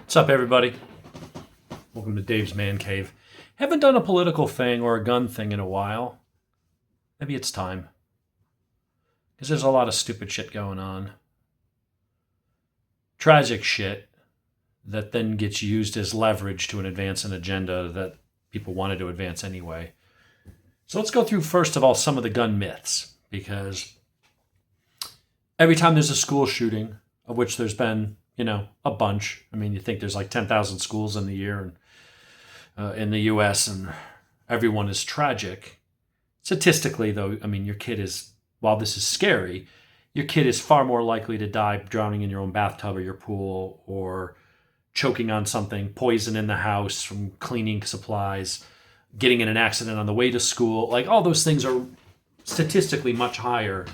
What's up, everybody? Welcome to Dave's Man Cave. Haven't done a political thing or a gun thing in a while. Maybe it's time. Because there's a lot of stupid shit going on. Tragic shit that then gets used as leverage to advance an agenda that people wanted to advance anyway. So let's go through, first of all, some of the gun myths. Because every time there's a school shooting, of which there's been a bunch. I mean, you think there's like 10,000 schools in the year and in the U.S. and everyone is tragic. Statistically, though, I mean, your kid is, while this is scary, your kid is far more likely to die drowning in your own bathtub or your pool or choking on something, poison in the house from cleaning supplies, getting in an accident on the way to school. Like, all those things are statistically much higher.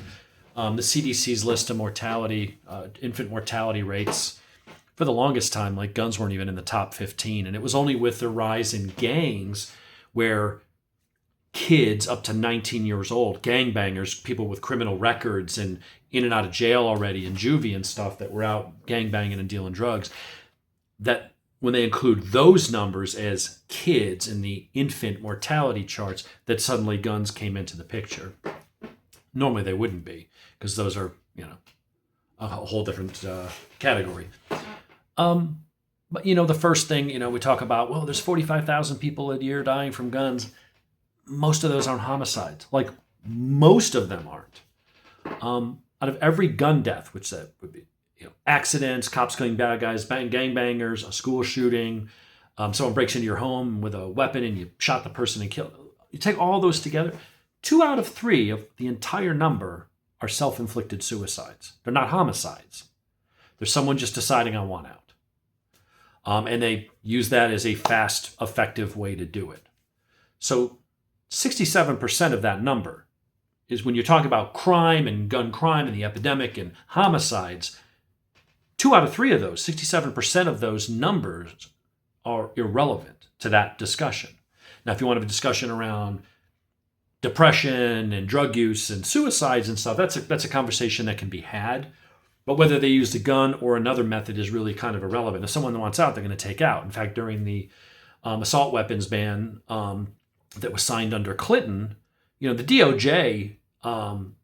The CDC's list of mortality, infant mortality rates, for the longest time, like, guns weren't even in the top 15. And it was only with the rise in gangs where kids up to 19 years old, gangbangers, people with criminal records and in and out of jail already and juvie and stuff that were out gangbanging and dealing drugs, that when they include those numbers as kids in the infant mortality charts, that suddenly guns came into the picture. Normally they wouldn't be, because those are, a whole different category. But, the first thing, we talk about, well, there's 45,000 people a year dying from guns. Most of those aren't homicides. Like, most of them aren't. Out of every gun death, which that would be, accidents, cops killing bad guys, gangbangers, a school shooting, someone breaks into your home with a weapon and you shot the person and killed. You take all those together, 2 out of 3 of the entire number are self-inflicted suicides. They're not homicides. There's someone just deciding, I want out. And they use that as a fast, effective way to do it. So 67% of that number is, when you're talking about crime and gun crime and the epidemic and homicides, 2 out of 3 of those, 67% of those numbers are irrelevant to that discussion. Now, if you want to have a discussion around depression and drug use and suicides and stuff, that's a conversation that can be had. But whether they used a gun or another method is really kind of irrelevant. If someone wants out, they're going to take out. In fact, during the assault weapons ban that was signed under Clinton, the DOJ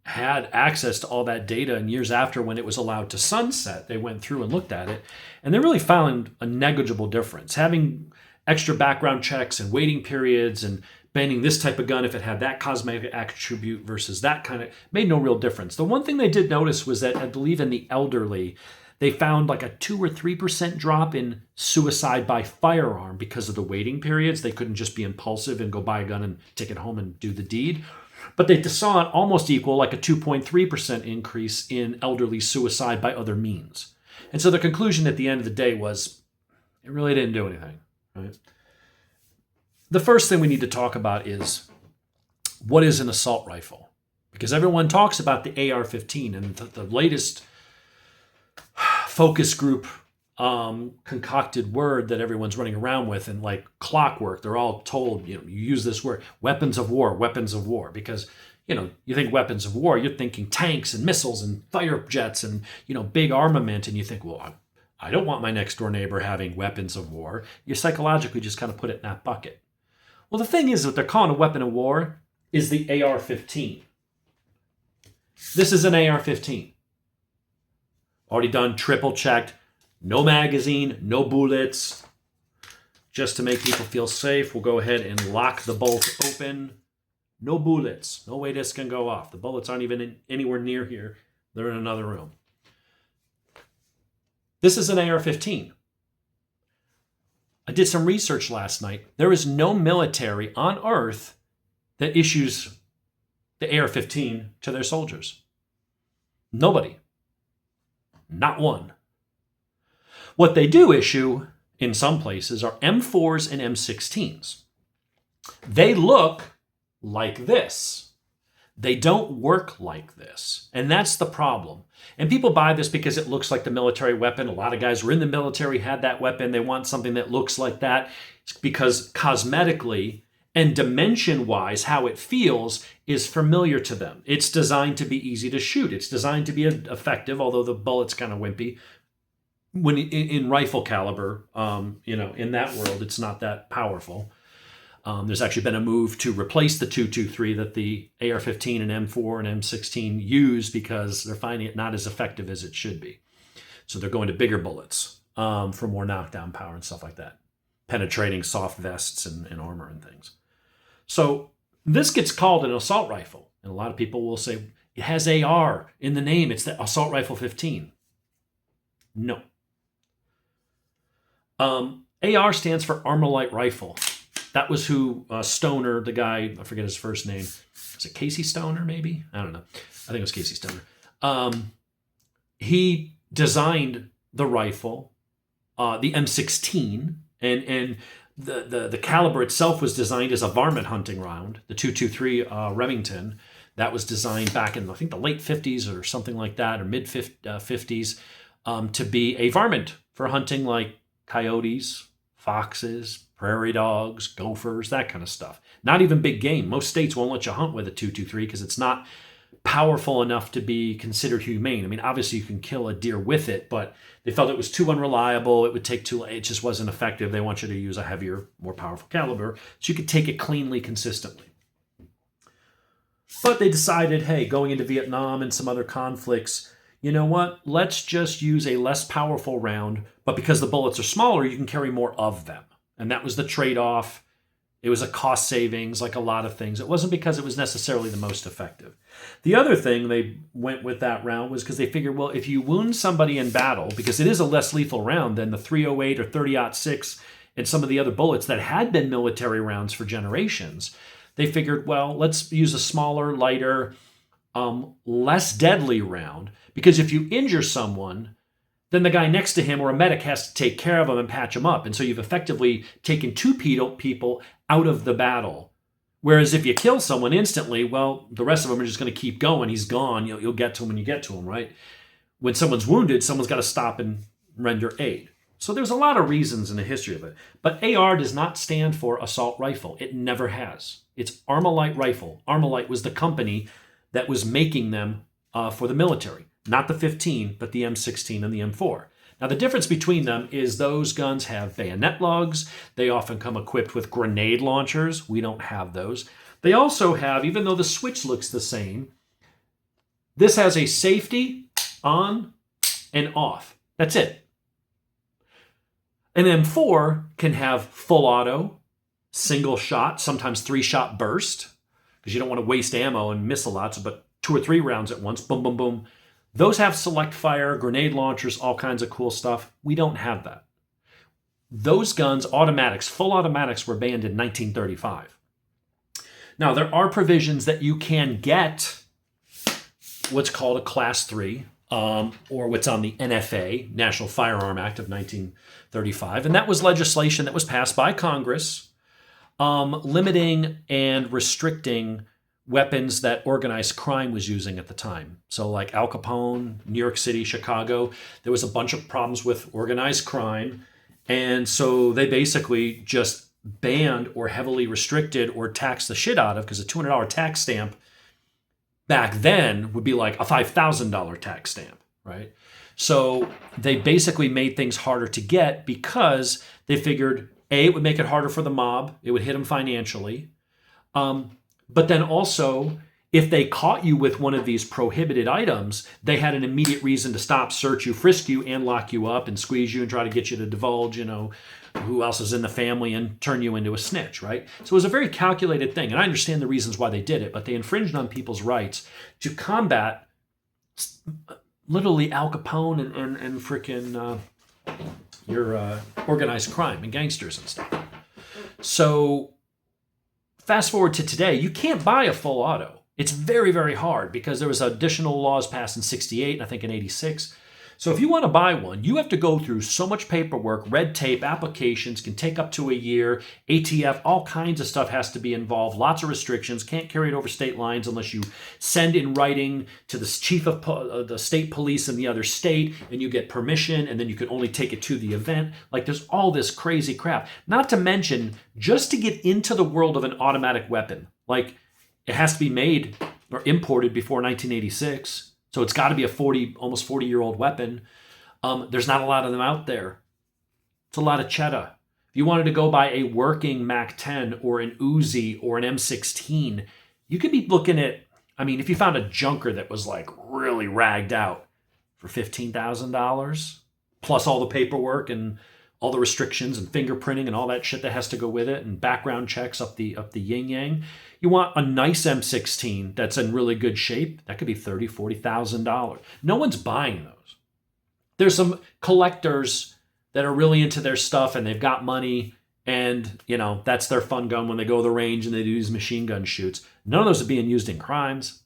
had access to all that data, and years after, when it was allowed to sunset, they went through and looked at it, and they really found a negligible difference. Having extra background checks and waiting periods and banning this type of gun if it had that cosmetic attribute versus that kind of, made no real difference. The one thing they did notice was that, I believe in the elderly, they found like a 2 or 3% drop in suicide by firearm because of the waiting periods. They couldn't just be impulsive and go buy a gun and take it home and do the deed. But they saw it almost equal, like a 2.3% increase in elderly suicide by other means. And so the conclusion at the end of the day was, it really didn't do anything, right? The first thing we need to talk about is, what is an assault rifle? Because everyone talks about the AR-15, and the latest focus group concocted word that everyone's running around with, and like clockwork, they're all told, you use this word, weapons of war, because, you think weapons of war, you're thinking tanks and missiles and fighter jets and, big armament, and you think, well, I don't want my next door neighbor having weapons of war. You psychologically just kind of put it in that bucket. Well, the thing is, what they're calling a weapon of war is the AR-15. This is an AR-15. Already done, triple checked, no magazine, no bullets. Just to make people feel safe, we'll go ahead and lock the bolt open. No bullets, no way this can go off. The bullets aren't even anywhere near here. They're in another room. This is an AR-15. I did some research last night. There is no military on Earth that issues the AR-15 to their soldiers. Nobody. Not one. What they do issue in some places are M4s and M16s. They look like this. They don't work like this. And that's the problem. And people buy this because it looks like the military weapon. A lot of guys were in the military, had that weapon. They want something that looks like that. It's because cosmetically and dimension-wise, how it feels is familiar to them. It's designed to be easy to shoot. It's designed to be effective, although the bullet's kind of wimpy. when in rifle caliber, in that world, it's not that powerful. There's actually been a move to replace the 223 that the AR-15 and M4 and M16 use because they're finding it not as effective as it should be. So they're going to bigger bullets for more knockdown power and stuff like that, penetrating soft vests and armor and things. So this gets called an assault rifle. And a lot of people will say, it has AR in the name. It's the Assault Rifle 15. No. AR stands for Armor Light Rifle. That was who Stoner, the guy, I forget his first name. Was it Casey Stoner, maybe? I don't know. I think it was Casey Stoner. He designed the rifle, the M16, and the caliber itself was designed as a varmint hunting round. The 223 Remington, that was designed back in, I think, the late 50s or something like that, or mid 50s, to be a varmint for hunting like coyotes, foxes, prairie dogs, gophers, that kind of stuff. Not even big game. Most states won't let you hunt with a 223 because it's not powerful enough to be considered humane. I mean, obviously you can kill a deer with it, but they felt it was too unreliable. It would take too, it just wasn't effective. They want you to use a heavier, more powerful caliber so you could take it cleanly, consistently. But they decided, hey, going into Vietnam and some other conflicts, you know what? Let's just use a less powerful round, but because the bullets are smaller, you can carry more of them. And that was the trade-off. It was a cost savings, like a lot of things. It wasn't because it was necessarily the most effective. The other thing they went with that round was because they figured, well, if you wound somebody in battle, because it is a less lethal round than the 308 or 30-06 and some of the other bullets that had been military rounds for generations, they figured, well, let's use a smaller, lighter, less deadly round, because if you injure someone, then the guy next to him or a medic has to take care of him and patch him up. And so you've effectively taken two people out of the battle. Whereas if you kill someone instantly, well, the rest of them are just going to keep going. He's gone. You'll get to him when you get to him, right? When someone's wounded, someone's got to stop and render aid. So there's a lot of reasons in the history of it. But AR does not stand for assault rifle. It never has. It's Armalite Rifle. Armalite was the company that was making them for the military. Not the 15, but the M16 and the M4. Now, the difference between them is those guns have bayonet lugs. They often come equipped with grenade launchers. We don't have those. They also have, even though the switch looks the same, this has a safety on and off. That's it. An M4 can have full auto, single shot, sometimes 3-shot burst, because you don't want to waste ammo and miss a lot, but 2 or 3 rounds at once, boom, boom, boom. Those have select fire, grenade launchers, all kinds of cool stuff. We don't have that. Those guns, automatics, full automatics, were banned in 1935. Now, there are provisions that you can get what's called a Class 3, or what's on the NFA, National Firearm Act of 1935. And that was legislation that was passed by Congress, limiting and restricting weapons that organized crime was using at the time. So like Al Capone, New York City, Chicago, there was a bunch of problems with organized crime. And so they basically just banned or heavily restricted or taxed the shit out of, because a $200 tax stamp back then would be like a $5,000 tax stamp, right? So they basically made things harder to get because they figured, A, it would make it harder for the mob. It would hit them financially. But then also, if they caught you with one of these prohibited items, they had an immediate reason to stop, search you, frisk you, and lock you up and squeeze you and try to get you to divulge, who else is in the family and turn you into a snitch, right? So it was a very calculated thing. And I understand the reasons why they did it, but they infringed on people's rights to combat literally Al Capone and freaking your organized crime and gangsters and stuff. So fast forward to today, you can't buy a full auto. It's very, very hard because there was additional laws passed in 68 and I think in 86. So if you want to buy one, you have to go through so much paperwork, red tape, applications, can take up to a year, ATF, all kinds of stuff has to be involved, lots of restrictions, can't carry it over state lines unless you send in writing to the chief of the state police in the other state and you get permission, and then you can only take it to the event. Like, there's all this crazy crap. Not to mention, just to get into the world of an automatic weapon, like it has to be made or imported before 1986. So it's got to be a almost 40-year-old weapon. There's not a lot of them out there. It's a lot of cheddar. If you wanted to go buy a working MAC-10 or an Uzi or an M16, you could be looking at, I mean, if you found a junker that was like really ragged out for $15,000, plus all the paperwork and all the restrictions and fingerprinting and all that shit that has to go with it and background checks up the yin-yang. You want a nice M16 that's in really good shape, that could be $30,000, $40,000. No one's buying those. There's some collectors that are really into their stuff and they've got money and, you know, that's their fun gun when they go to the range and they do these machine gun shoots. None of those are being used in crimes.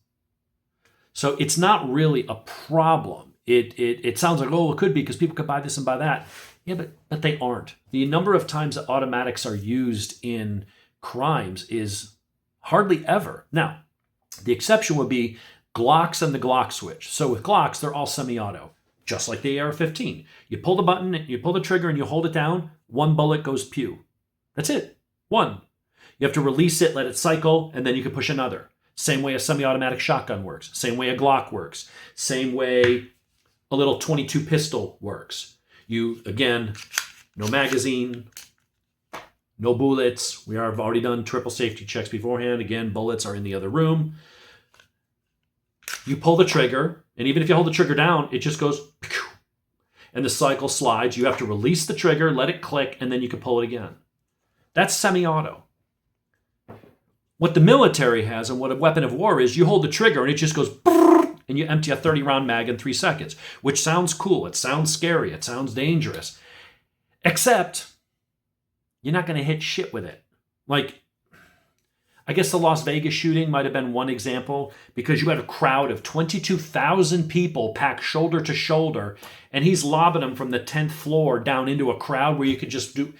So it's not really a problem. It sounds like, oh, it could be because people could buy this and buy that. Yeah, but they aren't. The number of times that automatics are used in crimes is hardly ever. Now, the exception would be Glocks and the Glock switch. So with Glocks, they're all semi-auto. Just like the AR-15. You pull the button, you pull the trigger, and you hold it down, one bullet goes pew. That's it. One. You have to release it, let it cycle, and then you can push another. Same way a semi-automatic shotgun works. Same way a Glock works. Same way a little .22 pistol works. You, again, no magazine, no bullets. We have already done triple safety checks beforehand. Again, bullets are in the other room. You pull the trigger, and even if you hold the trigger down, it just goes, and the cycle slides. You have to release the trigger, let it click, and then you can pull it again. That's semi-auto. What the military has and what a weapon of war is, you hold the trigger and it just goes, and you empty a 30-round mag in 3 seconds, which sounds cool. It sounds scary. It sounds dangerous. Except you're not going to hit shit with it. Like, I guess the Las Vegas shooting might have been one example because you had a crowd of 22,000 people packed shoulder to shoulder, and he's lobbing them from the 10th floor down into a crowd where you could just do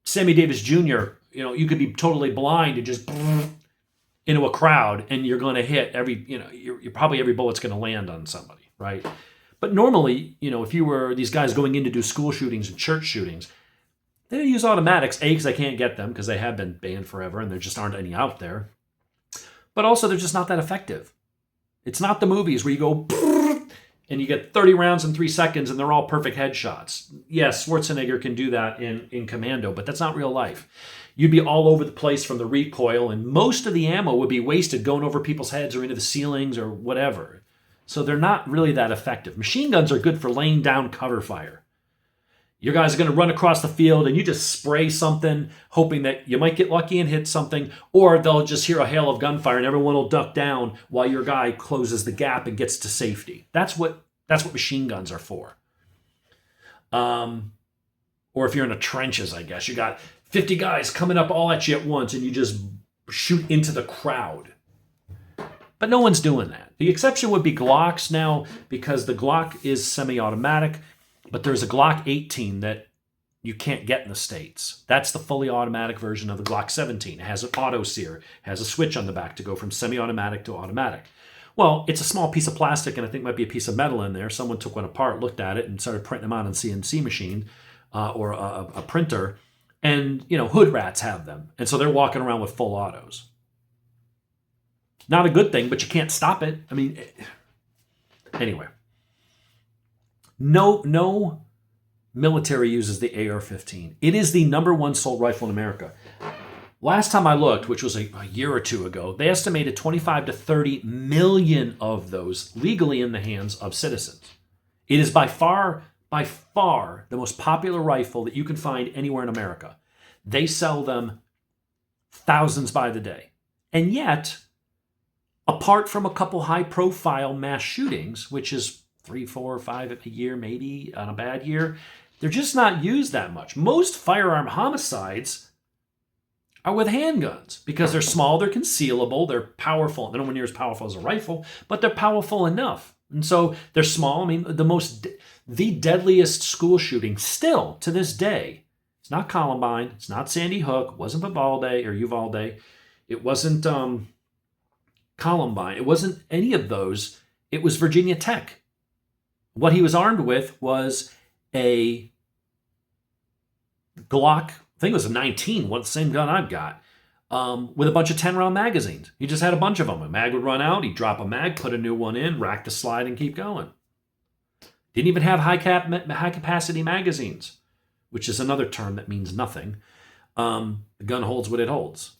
Sammy Davis Jr., you know, you could be totally blind and just into a crowd and you're going to hit every, you know, you're probably every bullet's going to land on somebody, right? But normally, you know, if you were these guys going in to do school shootings and church shootings, they don't use automatics, A, because they can't get them because they have been banned forever and there just aren't any out there. But also, they're just not that effective. It's not the movies where you go and you get 30 rounds in 3 seconds and they're all perfect headshots. Yes, Schwarzenegger can do that in Commando, but that's not real life. You'd be all over the place from the recoil and most of the ammo would be wasted going over people's heads or into the ceilings or whatever. So they're not really that effective. Machine guns are good for laying down cover fire. Your guys are going to run across the field and you just spray something, hoping that you might get lucky and hit something, or they'll just hear a hail of gunfire and everyone will duck down while your guy closes the gap and gets to safety. That's what machine guns are for. Or if you're in the trenches, I guess, you got 50 guys coming up all at you at once and you just shoot into the crowd. But no one's doing that. The exception would be Glocks now because the Glock is semi-automatic. But there's a Glock 18 that you can't get in the States. That's the fully automatic version of the Glock 17. It has an auto sear, has a switch on the back to go from semi-automatic to automatic. Well, it's a small piece of plastic and I think might be a piece of metal in there. Someone took one apart, looked at it, and started printing them out on a CNC machine or a printer. And, you know, hood rats have them. And so they're walking around with full autos. Not a good thing, but you can't stop it. I mean, anyway. No military uses the AR-15. It is the #1 sold rifle in America. Last time I looked, which was a year or two ago, they estimated 25 to 30 million of those legally in the hands of citizens. It is by far the most popular rifle that you can find anywhere in America. They sell them thousands by the day. And yet, apart from a couple high-profile mass shootings, which is 3, 4, 5 a year, maybe on a bad year, they're just not used that much. Most firearm homicides are with handguns because they're small, they're concealable, they're powerful. They're nowhere near as powerful as a rifle, but they're powerful enough. And so they're small. I mean, the deadliest school shooting still to this day, it's not Columbine, it's not Sandy Hook, it wasn't Uvalde, it wasn't Columbine, it wasn't any of those. It was Virginia Tech. What he was armed with was a Glock, I think it was a 19, the same gun I've got, with a bunch of 10-round magazines. He just had a bunch of them. A mag would run out, he'd drop a mag, put a new one in, rack the slide, and keep going. Didn't even have high capacity magazines, which is another term that means nothing. The gun holds what it holds.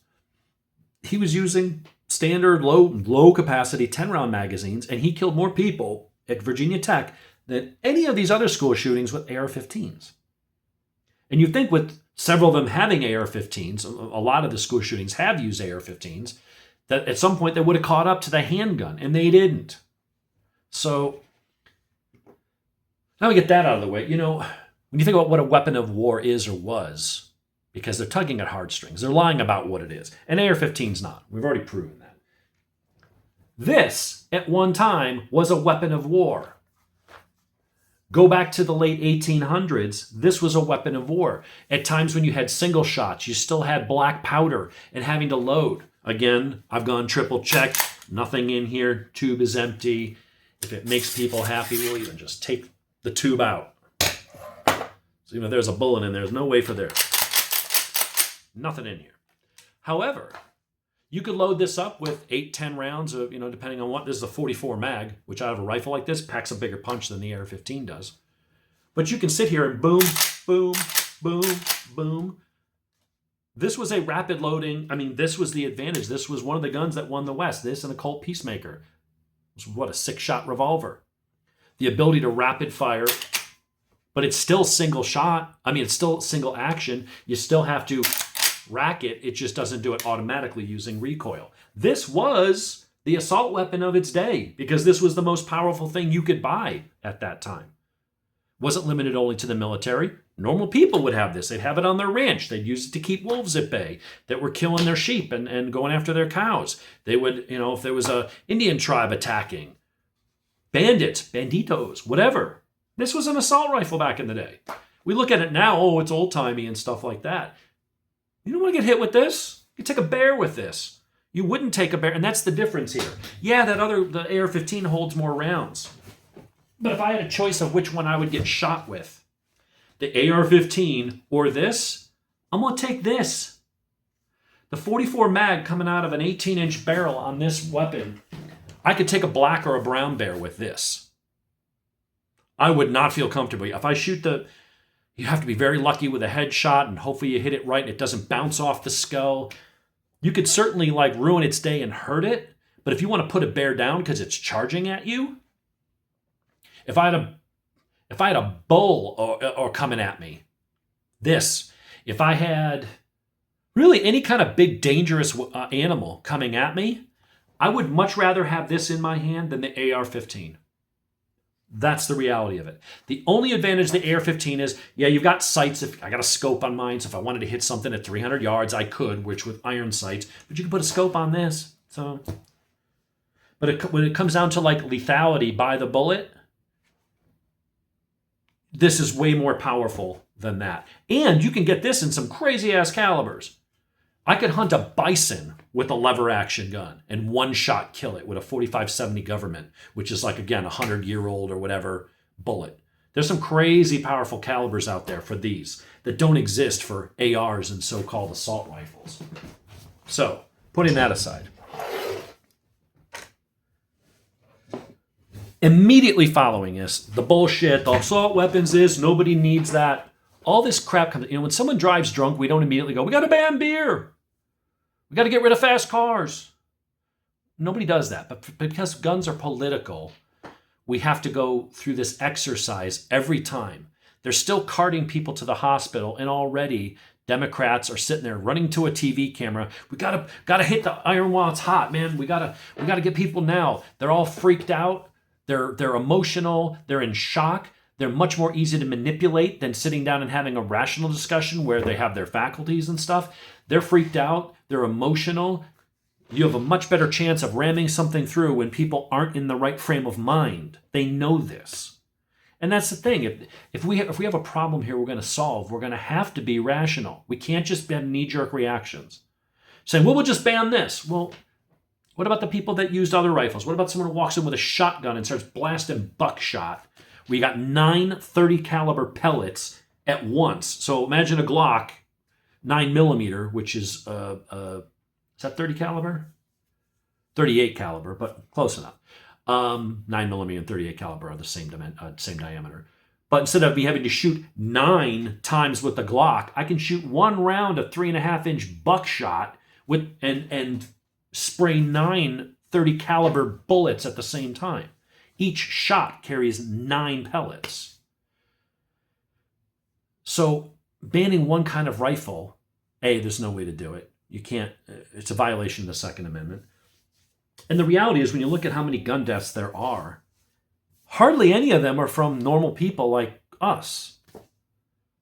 He was using standard low capacity 10-round magazines, and he killed more people at Virginia Tech than any of these other school shootings with AR-15s. And you think with several of them having AR-15s, a lot of the school shootings have used AR-15s, that at some point they would have caught up to the handgun, and they didn't. So now we get that out of the way. You know, when you think about what a weapon of war is or was, because they're tugging at heartstrings, they're lying about what it is. And AR-15's not. We've already proven that. This, at one time, was a weapon of war. Go back to the late 1800s, this was a weapon of war. At times when you had single shots, you still had black powder and having to load. Again, I've gone triple check, nothing in here, tube is empty. If it makes people happy, we'll even just take the tube out. So even if there's a bullet in there, there's no way for there. Nothing in here. However, you could load this up with 8-10 rounds of, depending on what. This is a 44 mag, which out of a rifle like this packs a bigger punch than the AR-15 does. But you can sit here and boom, boom, boom, boom. This was a rapid loading. I mean, this was the advantage. This was one of the guns that won the West. This and a Colt Peacemaker. It was, a 6-shot revolver. The ability to rapid fire, but it's still single shot. I mean, it's still single action. You still have to rack it. It just doesn't do it automatically using recoil. This was the assault weapon of its day because this was the most powerful thing you could buy at that time. Wasn't limited only to the military. Normal people would have this. They'd have it on their ranch. They'd use it to keep wolves at bay that were killing their sheep and going after their cows. They would, if there was a Indian tribe attacking, bandits, banditos, whatever. This was an assault rifle back in the day. We look at it now, oh, it's old-timey and stuff like that. You don't want to get hit with this. You take a bear with this. You wouldn't take a bear, and that's the difference here. Yeah, the AR-15 holds more rounds. But if I had a choice of which one I would get shot with, the AR-15 or this, I'm going to take this. The 44 mag coming out of an 18-inch barrel on this weapon, I could take a black or a brown bear with this. I would not feel comfortable. If I shoot you have to be very lucky with a headshot, and hopefully you hit it right and it doesn't bounce off the skull. You could certainly ruin its day and hurt it, but if you want to put a bear down because it's charging at you, if I had a bull or coming at me, if I had really any kind of big dangerous animal coming at me, I would much rather have this in my hand than the AR-15. That's the reality of it. The only advantage of the AR-15 is, you've got sights. If I got a scope on mine, so if I wanted to hit something at 300 yards, I could, which with iron sights. But you can put a scope on this. So, but when it comes down to lethality by the bullet, this is way more powerful than that. And you can get this in some crazy ass calibers. I could hunt a bison with a lever action gun and one shot kill it with a 45-70 government, which is again, 100-year-old or whatever bullet. There's some crazy powerful calibers out there for these that don't exist for ARs and so-called assault rifles. So, putting that aside. Immediately following this, the bullshit, the assault weapons this, nobody needs that. All this crap comes, when someone drives drunk, we don't immediately go, we got to ban beer. We got to get rid of fast cars. Nobody does that. But because guns are political, we have to go through this exercise every time. They're still carting people to the hospital, and already Democrats are sitting there running to a TV camera. We gotta hit the iron while it's hot, man. We gotta get people now. They're all freaked out. They're emotional. They're in shock. They're much more easy to manipulate than sitting down and having a rational discussion where they have their faculties and stuff. They're freaked out. They're emotional. You have a much better chance of ramming something through when people aren't in the right frame of mind. They know this. And that's the thing. If we have a problem here we're going to solve, we're going to have to be rational. We can't just have knee-jerk reactions. Saying, well, we'll just ban this. Well, what about the people that used other rifles? What about someone who walks in with a shotgun and starts blasting buckshot? We got 9 30 caliber pellets at once. So imagine a Glock 9mm, which is that 30 caliber? 38 caliber, but close enough. 9mm and 38 caliber are the same diameter. But instead of me having to shoot 9 times with the Glock, I can shoot one round of 3.5-inch buckshot and spray 9 30 caliber bullets at the same time. Each shot carries 9 pellets. So banning one kind of rifle, there's no way to do it. You can't. It's a violation of the Second Amendment. And the reality is, when you look at how many gun deaths there are, hardly any of them are from normal people like us.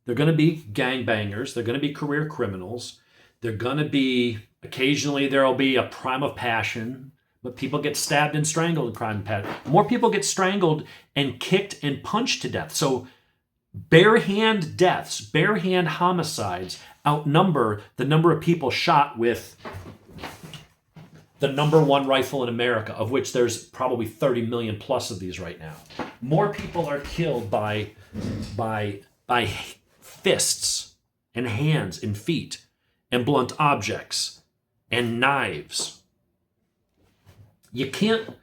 They're going to be gangbangers. They're going to be career criminals. They're going to be, occasionally there'll be a crime of passion, but people get stabbed and strangled in crime of passion. More people get strangled and kicked and punched to death. So bare-hand deaths, bare-hand homicides outnumber the number of people shot with the number one rifle in America, of which there's probably 30 million plus of these right now. More people are killed by fists and hands and feet and blunt objects and knives. You can't,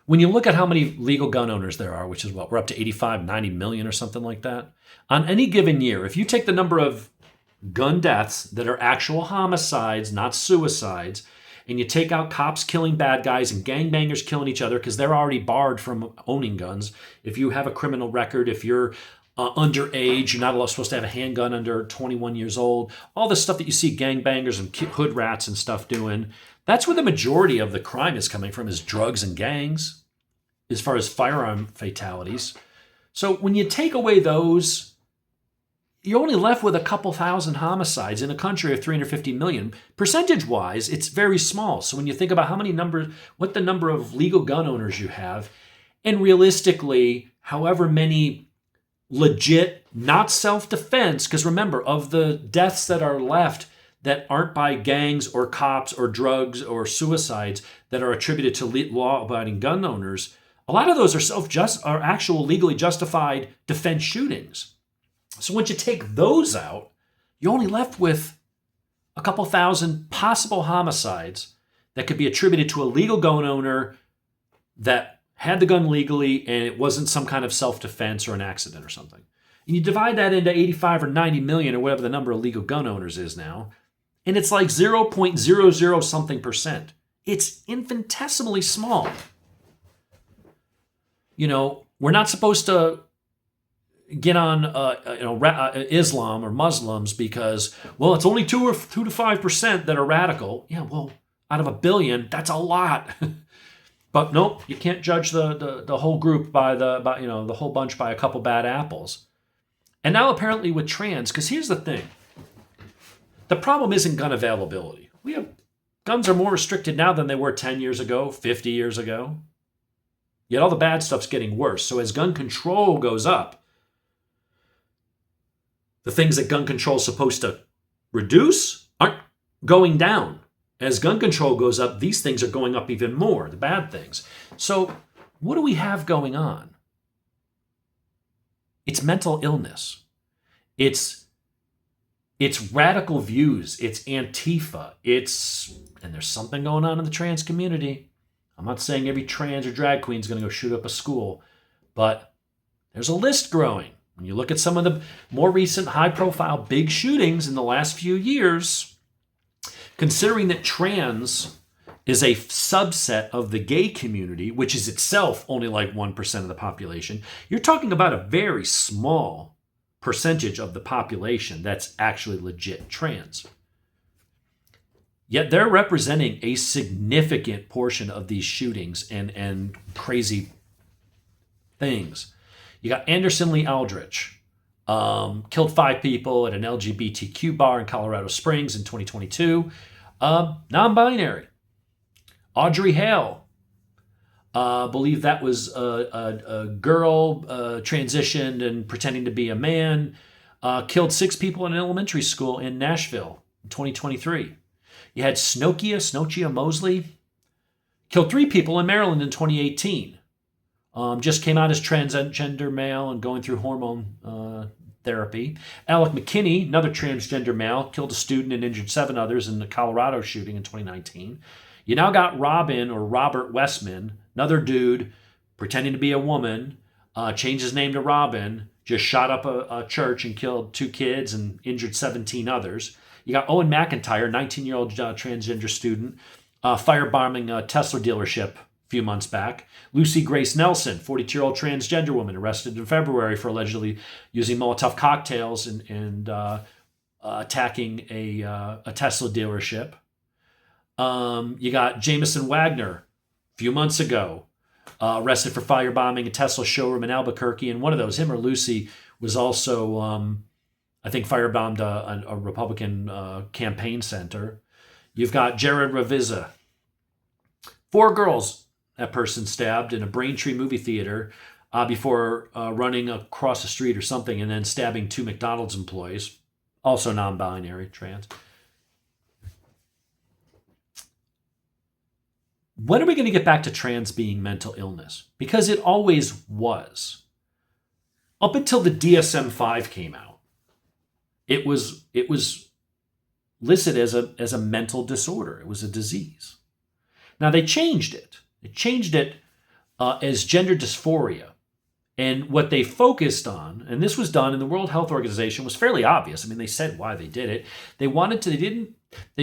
when you look at how many legal gun owners there are, which is what, we're up to 85, 90 million or something like that. On any given year, if you take the number of gun deaths that are actual homicides, not suicides, and you take out cops killing bad guys and gangbangers killing each other because they're already barred from owning guns. If you have a criminal record, if you're underage, you're not supposed to have a handgun under 21 years old, all the stuff that you see gangbangers and hood rats and stuff doing, that's where the majority of the crime is coming from, is drugs and gangs, as far as firearm fatalities. So when you take away those, you're only left with a couple thousand homicides in a country of 350 million. Percentage-wise, it's very small. So when you think about what the number of legal gun owners you have, and realistically, however many legit, not self-defense, because remember, of the deaths that are left that aren't by gangs or cops or drugs or suicides that are attributed to law-abiding gun owners, a lot of those are actual legally justified defense shootings. So once you take those out, you're only left with a couple thousand possible homicides that could be attributed to a legal gun owner that had the gun legally and it wasn't some kind of self-defense or an accident or something. And you divide that into 85 or 90 million or whatever the number of legal gun owners is now, and it's like 0.00 something percent. It's infinitesimally small. You know, we're not supposed to get on Islam or Muslims because, well, it's only 2 to 5% that are radical. Yeah, well, out of 1 billion, that's a lot. But nope, you can't judge the whole group by the whole bunch by a couple bad apples. And now apparently with trans, because here's the thing. The problem isn't gun availability. Guns are more restricted now than they were 10 years ago, 50 years ago. Yet all the bad stuff's getting worse. So as gun control goes up, the things that gun control is supposed to reduce aren't going down. As gun control goes up, these things are going up even more, the bad things. So what do we have going on? It's mental illness. It's radical views. It's Antifa. And there's something going on in the trans community. I'm not saying every trans or drag queen is going to go shoot up a school, but there's a list growing. When you look at some of the more recent high-profile big shootings in the last few years, considering that trans is a subset of the gay community, which is itself only like 1% of the population, you're talking about a very small percentage of the population that's actually legit trans. Yet they're representing a significant portion of these shootings and crazy things. You got Anderson Lee Aldrich, killed 5 people at an LGBTQ bar in Colorado Springs in 2022. Non-binary. Audrey Hale, believe that was a girl transitioned and pretending to be a man, killed 6 people in an elementary school in Nashville in 2023. You had Snokia Mosley, killed 3 people in Maryland in 2018. Just came out as transgender male and going through hormone therapy. Alec McKinney, another transgender male, killed a student and injured 7 others in the Colorado shooting in 2019. You now got Robert Westman, another dude pretending to be a woman, changed his name to Robin, just shot up a church and killed 2 kids and injured 17 others. You got Owen McIntyre, 19-year-old transgender student, firebombing a Tesla dealership a few months back. Lucy Grace Nelson, 42-year-old transgender woman, arrested in February for allegedly using Molotov cocktails and attacking a Tesla dealership. You got Jameson Wagner, a few months ago, arrested for firebombing a Tesla showroom in Albuquerque. And one of those, him or Lucy, was also, I think, firebombed a Republican campaign center. You've got Jared Ravizza. 4 girls that person stabbed in a Braintree movie theater before running across the street or something and then stabbing 2 McDonald's employees, also non-binary, trans. When are we going to get back to trans being mental illness? Because it always was. Up until the DSM-5 came out, it was listed as a mental disorder. It was a disease. Now they changed it. They changed it as gender dysphoria. And what they focused on, and this was done in the World Health Organization, was fairly obvious. I mean, they said why they did it. They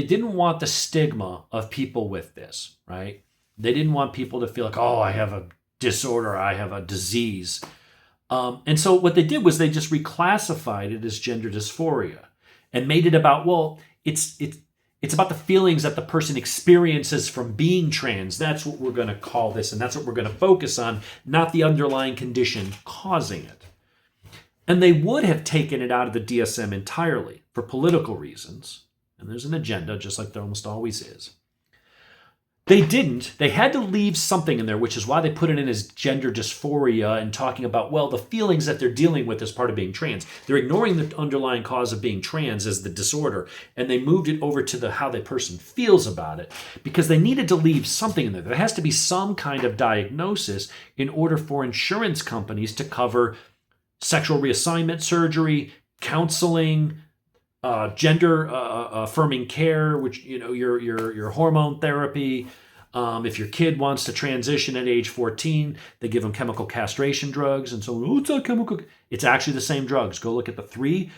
didn't want the stigma of people with this, right? They didn't want people to feel like, oh, I have a disorder, I have a disease. And so what they did was they just reclassified it as gender dysphoria and made it about, well, it's about the feelings that the person experiences from being trans. That's what we're going to call this, and that's what we're going to focus on, not the underlying condition causing it. And they would have taken it out of the DSM entirely for political reasons. And there's an agenda, just like there almost always is. They didn't. They had to leave something in there, which is why they put it in as gender dysphoria and talking about, well, the feelings that they're dealing with as part of being trans. They're ignoring the underlying cause of being trans as the disorder, and they moved it over to the how the person feels about it because they needed to leave something in there. There has to be some kind of diagnosis in order for insurance companies to cover sexual reassignment surgery, counseling, gender affirming care, which, you know, your hormone therapy. If your kid wants to transition at age 14, they give them chemical castration drugs. And so, oh, it's not chemical. It's actually the same drugs. Go look at the 3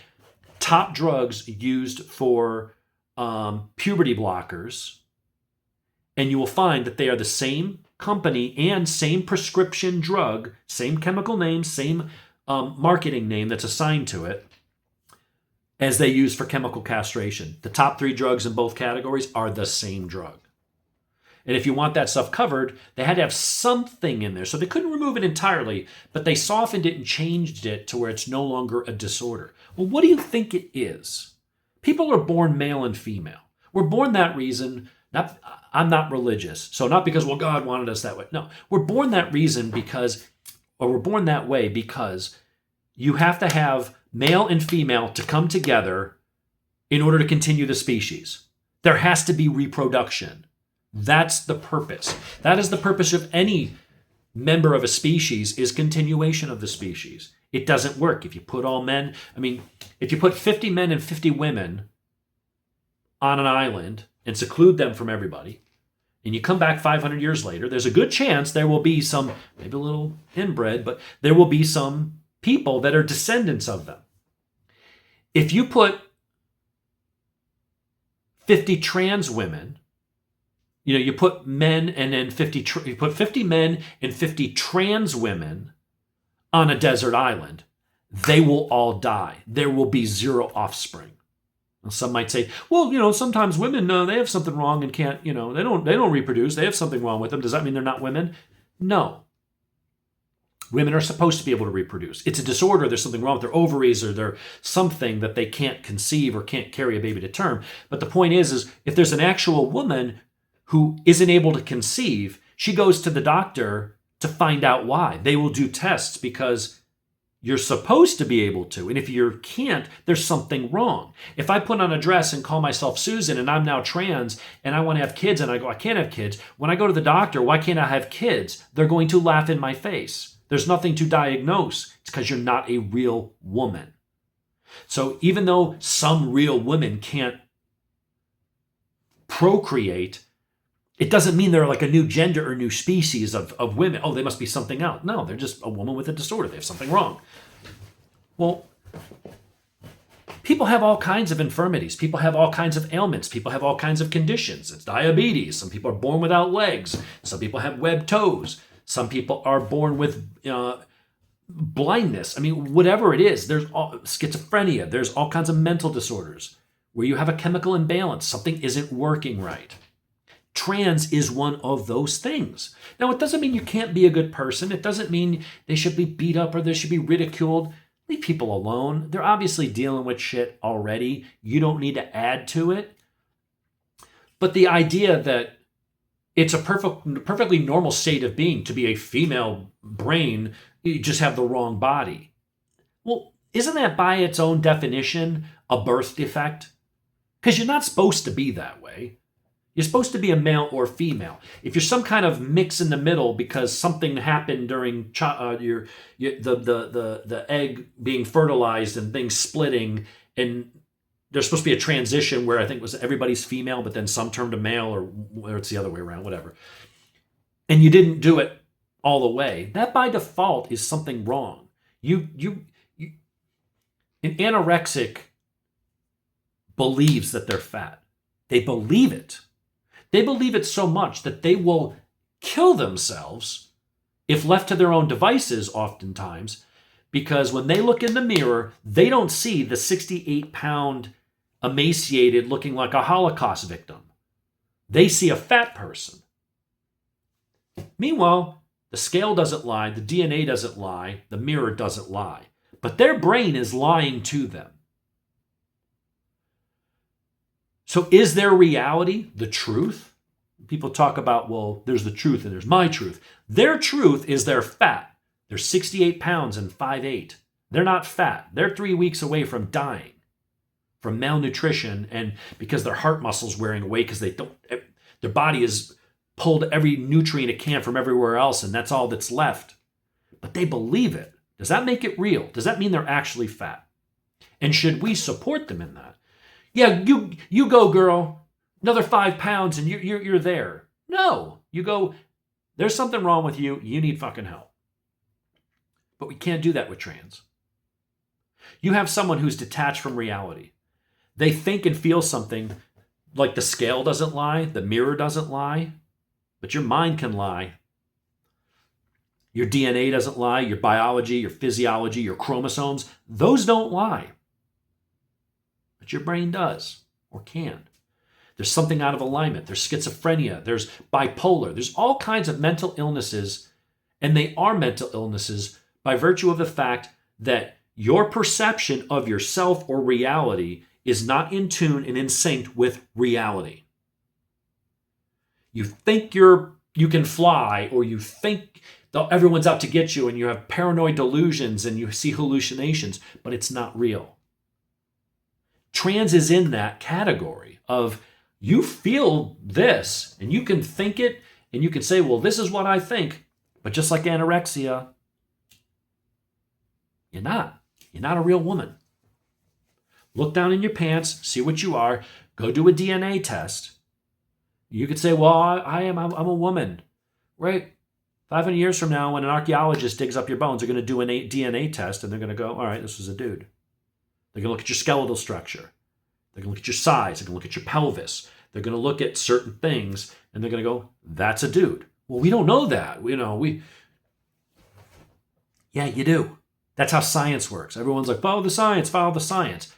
top drugs used for puberty blockers, and you will find that they are the same company and same prescription drug, same chemical name, same marketing name that's assigned to it, as they use for chemical castration. The top 3 drugs in both categories are the same drug. And if you want that stuff covered, they had to have something in there. So they couldn't remove it entirely, but they softened it and changed it to where it's no longer a disorder. Well, what do you think it is? People are born male and female. We're born that reason. I'm not religious. So not because, well, God wanted us that way. No, we're born that reason we're born that way because you have to have male and female to come together in order to continue the species. There has to be reproduction. That's the purpose. That is the purpose of any member of a species, is continuation of the species. It doesn't work if you put all men. I mean, if you put 50 men and 50 women on an island and seclude them from everybody, and you come back 500 years later, there's a good chance there will be some, maybe a little inbred, but there will be some people that are descendants of them. If you put 50 trans women, you put men and then you put 50 men and 50 trans women on a desert island, they will all die. There will be 0 offspring. Now, some might say, well, sometimes women, they have something wrong and can't, they don't reproduce. They have something wrong with them. Does that mean they're not women? No. Women are supposed to be able to reproduce. It's a disorder. There's something wrong with their ovaries or their something that they can't conceive or can't carry a baby to term. But the point is if there's an actual woman who isn't able to conceive, she goes to the doctor to find out why. They will do tests because you're supposed to be able to. And if you can't, there's something wrong. If I put on a dress and call myself Susan and I'm now trans and I want to have kids and I go, I can't have kids. When I go to the doctor, why can't I have kids? They're going to laugh in my face. There's nothing to diagnose. It's because you're not a real woman. So even though some real women can't procreate, It doesn't mean they're like a new gender or new species of women. Oh, they must be something else. No, they're just a woman with a disorder. They have something wrong. Well, people have all kinds of infirmities. People have all kinds of ailments. People have all kinds of conditions. It's diabetes. Some people are born without legs. Some people have webbed toes. Some people are born with blindness. I mean, whatever it is, there's schizophrenia. There's all kinds of mental disorders where you have a chemical imbalance. Something isn't working right. Trans is one of those things. Now, it doesn't mean you can't be a good person. It doesn't mean they should be beat up or they should be ridiculed. Leave people alone. They're obviously dealing with shit already. You don't need to add to it. But the idea that it's a perfectly normal state of being to be a female brain, you just have the wrong body. Well, isn't that by its own definition a birth defect? Because you're not supposed to be that way. You're supposed to be a male or female. If you're some kind of mix in the middle because something happened during the egg being fertilized and things splitting, and there's supposed to be a transition where I think it was everybody's female, but then some turned to male, or it's the other way around, whatever. And you didn't do it all the way. That by default is something wrong. An anorexic believes that they're fat. They believe it. They believe it so much that they will kill themselves if left to their own devices oftentimes, because when they look in the mirror, they don't see the 68-pound emaciated looking like a Holocaust victim. They see a fat person. Meanwhile, the scale doesn't lie, the DNA doesn't lie, the mirror doesn't lie, but their brain is lying to them. So is their reality the truth? People talk about, well, there's the truth and there's my truth. Their truth is they're fat. They're 68 pounds and 5'8". They're not fat. They're 3 weeks away from dying from malnutrition and because their heart muscle's wearing away because their body has pulled every nutrient it can from everywhere else and that's all that's left. But they believe it. Does that make it real? Does that mean they're actually fat? And should we support them in that? Yeah, you go, girl. Another 5 pounds and you're there. No, you go, there's something wrong with you. You need fucking help. But we can't do that with trans. You have someone who's detached from reality. They think and feel something like the scale doesn't lie, the mirror doesn't lie, but your mind can lie. Your DNA doesn't lie, your biology, your physiology, your chromosomes, those don't lie. But your brain does, or can. There's something out of alignment. There's schizophrenia. There's bipolar. There's all kinds of mental illnesses, and they are mental illnesses by virtue of the fact that your perception of yourself or reality is not in tune and in sync with reality. You think you can fly, or you think everyone's out to get you, and you have paranoid delusions and you see hallucinations, but it's not real. Trans is in that category of you feel this and you can think it and you can say, well, this is what I think. But just like anorexia, you're not. You're not a real woman. Look down in your pants, see what you are, go do a DNA test. You could say, well, I'm a woman, right? 500 years from now, when an archaeologist digs up your bones, they're going to do a DNA test and they're going to go, all right, this was a dude. They're going to look at your skeletal structure. They're going to look at your size. They're going to look at your pelvis. They're going to look at certain things, and they're going to go, that's a dude. Well, we don't know that. Yeah, you do. That's how science works. Everyone's like, follow the science, follow the science.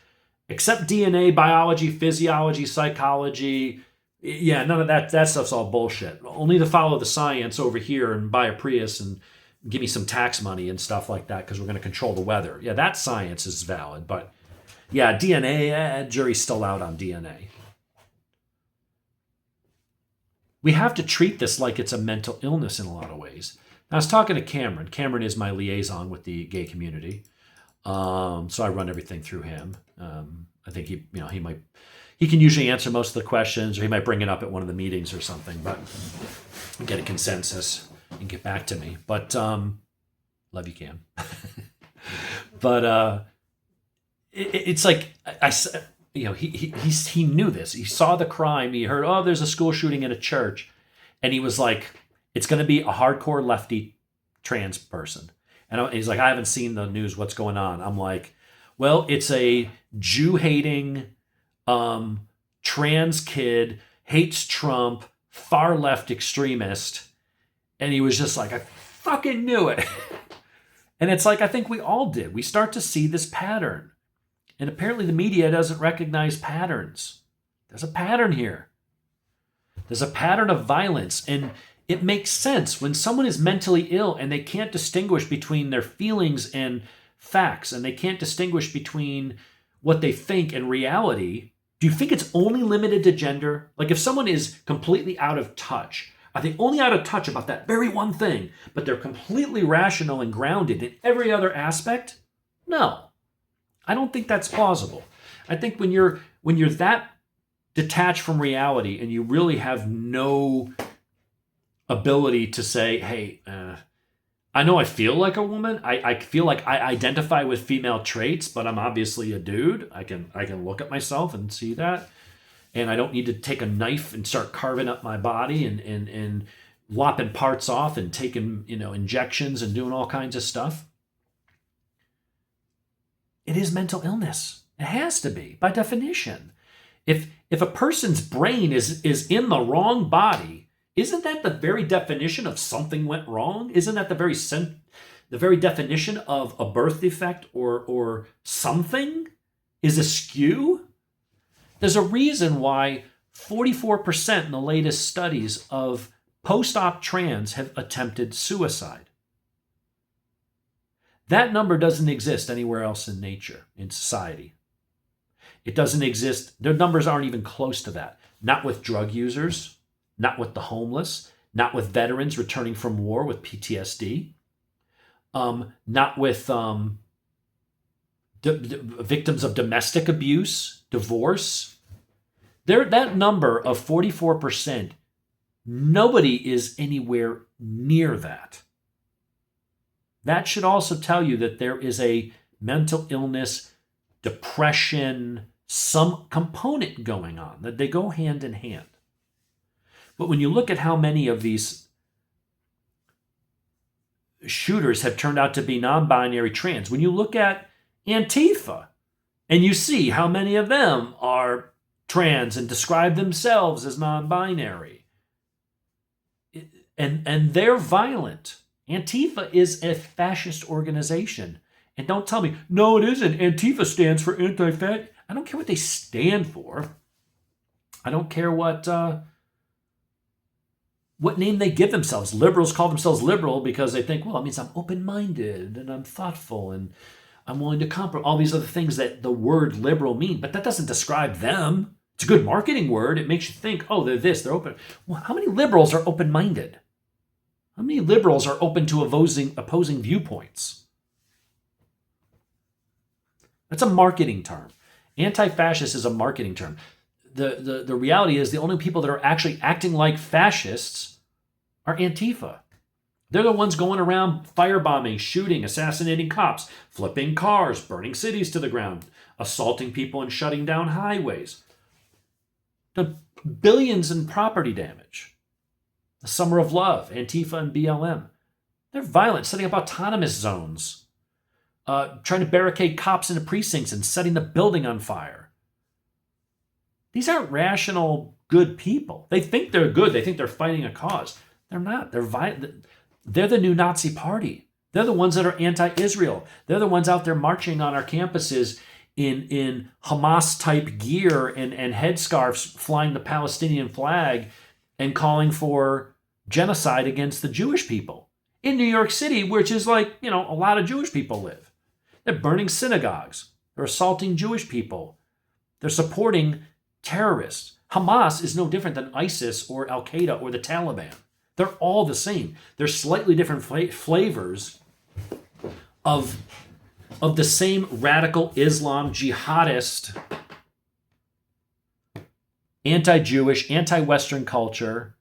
Except DNA, biology, physiology, psychology. Yeah, none of that stuff's all bullshit. Only to follow the science over here and buy a Prius and give me some tax money and stuff like that because we're going to control the weather. Yeah, that science is valid, but yeah, DNA, jury's still out on DNA. We have to treat this like it's a mental illness in a lot of ways. I was talking to Cameron. Cameron is my liaison with the gay community, so I run everything through him. I think he can usually answer most of the questions, or he might bring it up at one of the meetings or something, but get a consensus and get back to me. But love you, Cam. But it's like he knew this. He saw the crime. He heard, oh, there's a school shooting in a church, And he was like, it's going to be a hardcore lefty trans person. And he's like, I haven't seen the news. What's going on? I'm like, well, it's a Jew-hating trans kid, hates Trump, far left extremist. And he was just like, I fucking knew it. And it's like, I think we all did. We start to see this pattern. And apparently the media doesn't recognize patterns. There's a pattern here. There's a pattern of violence. And it makes sense when someone is mentally ill and they can't distinguish between their feelings and facts, and they can't distinguish between what they think and reality. Do you think it's only limited to gender? Like if someone is completely out of touch, are they only out of touch about that very one thing, but they're completely rational and grounded in every other aspect? No. I don't think that's plausible. I think when you're that detached from reality and you really have no ability to say, hey, I know I feel like a woman. I feel like I identify with female traits, but I'm obviously a dude. I can look at myself and see that. And I don't need to take a knife and start carving up my body and lopping parts off and taking, injections and doing all kinds of stuff. It is mental illness. It has to be, by definition. If a person's brain is in the wrong body, isn't that the very definition of something went wrong? Isn't that the very definition of a birth defect or something is askew? There's a reason why 44% in the latest studies of post-op trans have attempted suicide. That number doesn't exist anywhere else in nature, in society. It doesn't exist. Their numbers aren't even close to that. Not with drug users, not with the homeless, not with veterans returning from war with PTSD, not with victims of domestic abuse, divorce. That number of 44%, nobody is anywhere near that. That should also tell you that there is a mental illness, depression, some component going on, that they go hand in hand. But when you look at how many of these shooters have turned out to be non-binary trans, when you look at Antifa and you see how many of them are trans and describe themselves as non-binary, and they're violent. Antifa is a fascist organization. And don't tell me, no, it isn't. Antifa stands for anti-fascist. I don't care what they stand for. I don't care what name they give themselves. Liberals call themselves liberal because they think, well, it means I'm open-minded and I'm thoughtful and I'm willing to compromise. All these other things that the word liberal mean, but that doesn't describe them. It's a good marketing word. It makes you think, oh, they're this, they're open. Well, how many liberals are open-minded? How many liberals are open to opposing viewpoints? That's a marketing term. Anti-fascist is a marketing term. The reality is the only people that are actually acting like fascists are Antifa. They're the ones going around firebombing, shooting, assassinating cops, flipping cars, burning cities to the ground, assaulting people and shutting down highways. The billions in property damage. The Summer of Love, Antifa and BLM. They're violent, setting up autonomous zones, trying to barricade cops into precincts and setting the building on fire. These aren't rational, good people. They think they're good. They think they're fighting a cause. They're not. They're violent. They're the new Nazi party. They're the ones that are anti-Israel. They're the ones out there marching on our campuses in Hamas-type gear and headscarves, flying the Palestinian flag and calling for genocide against the Jewish people in New York City, which is like, a lot of Jewish people live. They're burning synagogues. They're assaulting Jewish people. They're supporting terrorists. Hamas is no different than ISIS or Al-Qaeda or the Taliban. They're all the same. They're slightly different flavors of the same radical Islam, jihadist, anti-Jewish, anti-Western culture,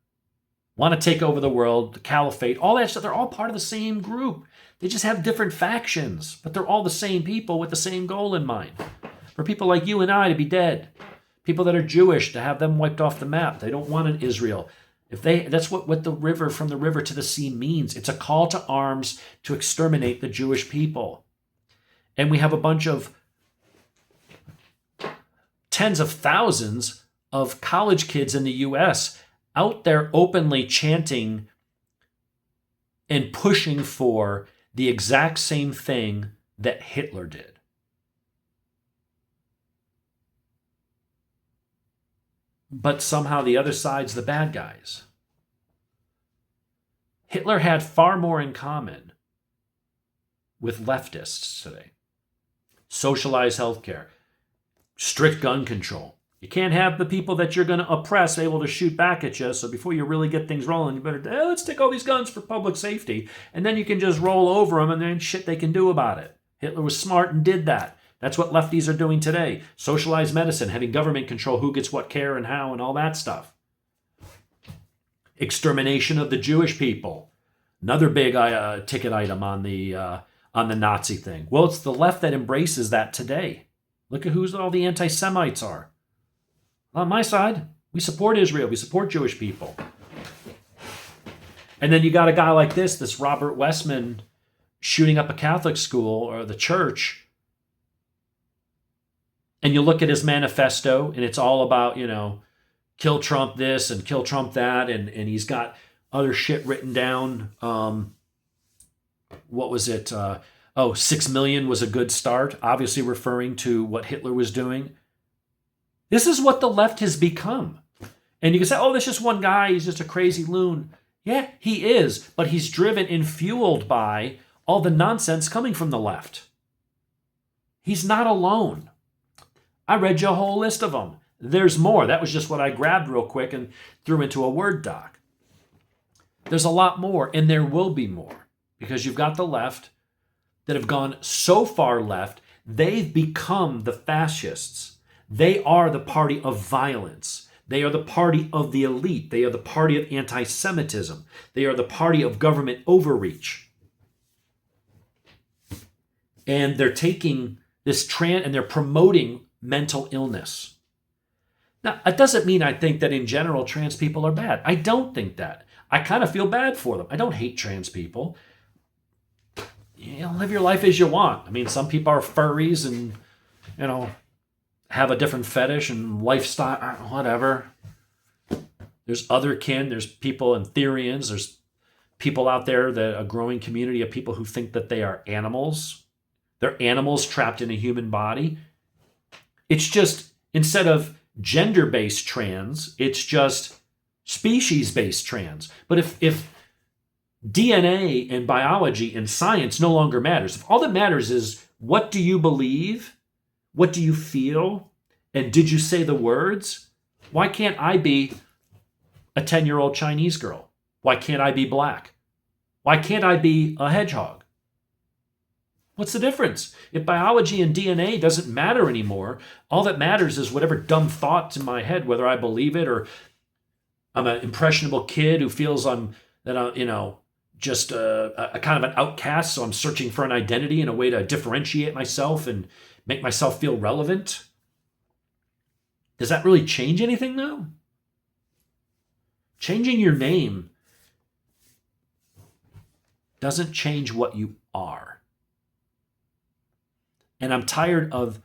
want to take over the world, the caliphate, all that stuff. They're all part of the same group. They just have different factions, but they're all the same people with the same goal in mind. For people like you and I to be dead. People that are Jewish, to have them wiped off the map. They don't want an Israel. That's what the river, from the river to the sea, means. It's a call to arms to exterminate the Jewish people. And we have a bunch of tens of thousands of college kids in the US out there openly chanting and pushing for the exact same thing that Hitler did. But somehow the other side's the bad guys. Hitler had far more in common with leftists today. Socialized healthcare, strict gun control. You can't have the people that you're going to oppress able to shoot back at you. So before you really get things rolling, you better, let's take all these guns for public safety. And then you can just roll over them and then shit they can do about it. Hitler was smart and did that. That's what lefties are doing today. Socialized medicine, having government control who gets what care and how and all that stuff. Extermination of the Jewish people. Another big ticket item on the Nazi thing. Well, it's the left that embraces that today. Look at who's all the anti-Semites are. On my side, we support Israel. We support Jewish people. And then you got a guy like this Robert Westman, shooting up a Catholic school or the church. And you look at his manifesto, and it's all about, kill Trump this and kill Trump that. And he's got other shit written down. What was it? 6 million was a good start, obviously referring to what Hitler was doing. This is what the left has become. And you can say, that's just one guy. He's just a crazy loon. Yeah, he is. But he's driven and fueled by all the nonsense coming from the left. He's not alone. I read you a whole list of them. There's more. That was just what I grabbed real quick and threw into a Word doc. There's a lot more, and there will be more. Because you've got the left that have gone so far left, they've become the fascists. They are the party of violence. They are the party of the elite. They are the party of anti-Semitism. They are the party of government overreach. And they're taking this and they're promoting mental illness. Now, it doesn't mean I think that in general trans people are bad. I don't think that. I kind of feel bad for them. I don't hate trans people. Live your life as you want. I mean, some people are furries and, have a different fetish and lifestyle, whatever. There's other kin. There's people and Therians. There's people out there, a growing community of people who think that they are animals. They're animals trapped in a human body. It's just, instead of gender-based trans, it's just species-based trans. But if DNA and biology and science no longer matters, if all that matters is what do you believe, what do you feel, and did you say the words, why can't I be a 10-year-old Chinese girl? Why can't I be black? Why can't I be a hedgehog? What's the difference? If biology and DNA doesn't matter anymore, all that matters is whatever dumb thoughts in my head, whether I believe it or I'm an impressionable kid who feels just a kind of an outcast, so I'm searching for an identity and a way to differentiate myself and make myself feel relevant. Does that really change anything, though? Changing your name doesn't change what you are. And I'm tired of,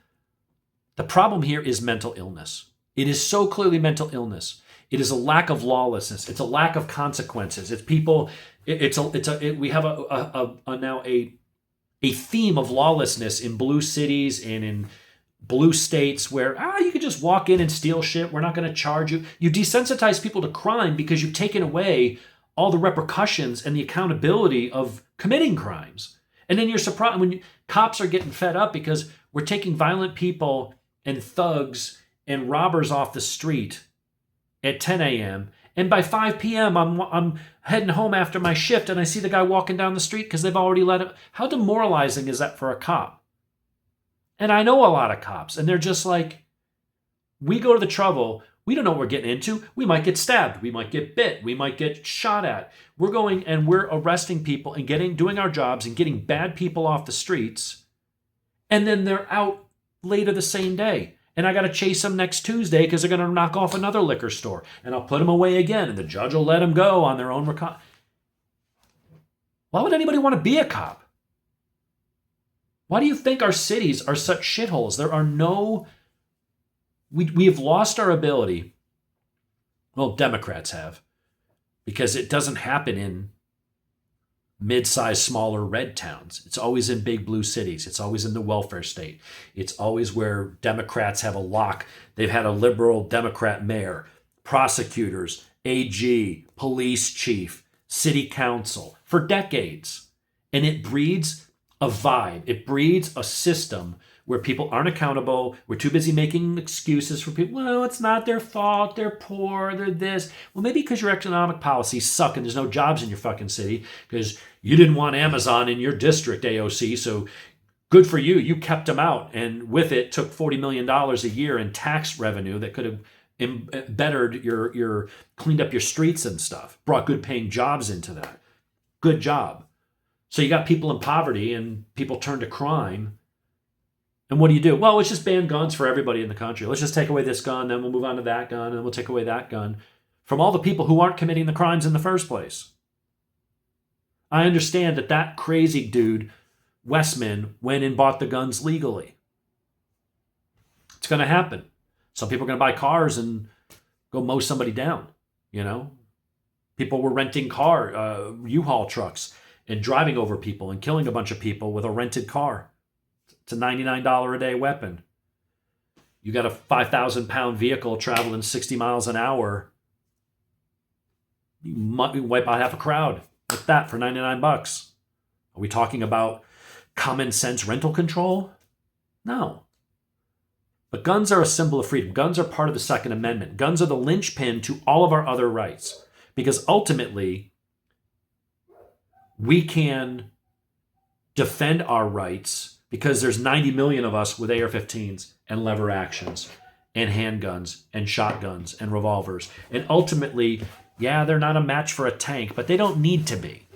the problem here is mental illness. It is so clearly mental illness. It is a lack of lawlessness. It's a lack of consequences. It's people. We have now a theme of lawlessness in blue cities and in blue states where you can just walk in and steal shit. We're not going to charge you. You desensitize people to crime because you've taken away all the repercussions and the accountability of committing crimes. And then you're surprised when cops are getting fed up because we're taking violent people and thugs and robbers off the street at 10 a.m. And by 5 p.m., I'm heading home after my shift and I see the guy walking down the street because they've already let him. How demoralizing is that for a cop? And I know a lot of cops, and they're just like, we go to the trouble. We don't know what we're getting into. We might get stabbed. We might get bit. We might get shot at. We're going and we're arresting people and doing our jobs and getting bad people off the streets. And then they're out later the same day. And I got to chase them next Tuesday because they're going to knock off another liquor store. And I'll put them away again, and the judge will let them go on their own. Why would anybody want to be a cop? Why do you think our cities are such shitholes? There are no... We have lost our ability. Well, Democrats have. Because it doesn't happen in mid-sized, smaller red towns. It's always in big blue cities. It's always in the welfare state. It's always where Democrats have a lock. They've had a liberal Democrat mayor, prosecutors, AG, police chief, city council for decades. And it breeds a vibe. It breeds a system where people aren't accountable. We're too busy making excuses for people. Well, it's not their fault. They're poor. They're this. Well, maybe because your economic policies suck and there's no jobs in your fucking city because you didn't want Amazon in your district, AOC. So good for you. You kept them out. And with it, took $40 million a year in tax revenue that could have bettered your cleaned up your streets and stuff, brought good paying jobs into that. Good job. So you got people in poverty and people turn to crime. And what do? Well, let's just ban guns for everybody in the country. Let's just take away this gun, then we'll move on to that gun, and we'll take away that gun from all the people who aren't committing the crimes in the first place. I understand that crazy dude, Westman, went and bought the guns legally. It's going to happen. Some people are going to buy cars and go mow somebody down, you know? People were renting U-Haul trucks and driving over people and killing a bunch of people with a rented car. It's a $99 a day weapon. You got a 5,000-pound vehicle traveling 60 miles an hour. You might wipe out half a crowd like that for $99. Are we talking about common sense rental control? No. But guns are a symbol of freedom. Guns are part of the Second Amendment. Guns are the linchpin to all of our other rights. Because ultimately, we can defend our rights because there's 90 million of us with AR-15s and lever actions and handguns and shotguns and revolvers. And ultimately, yeah, they're not a match for a tank, but they don't need to be.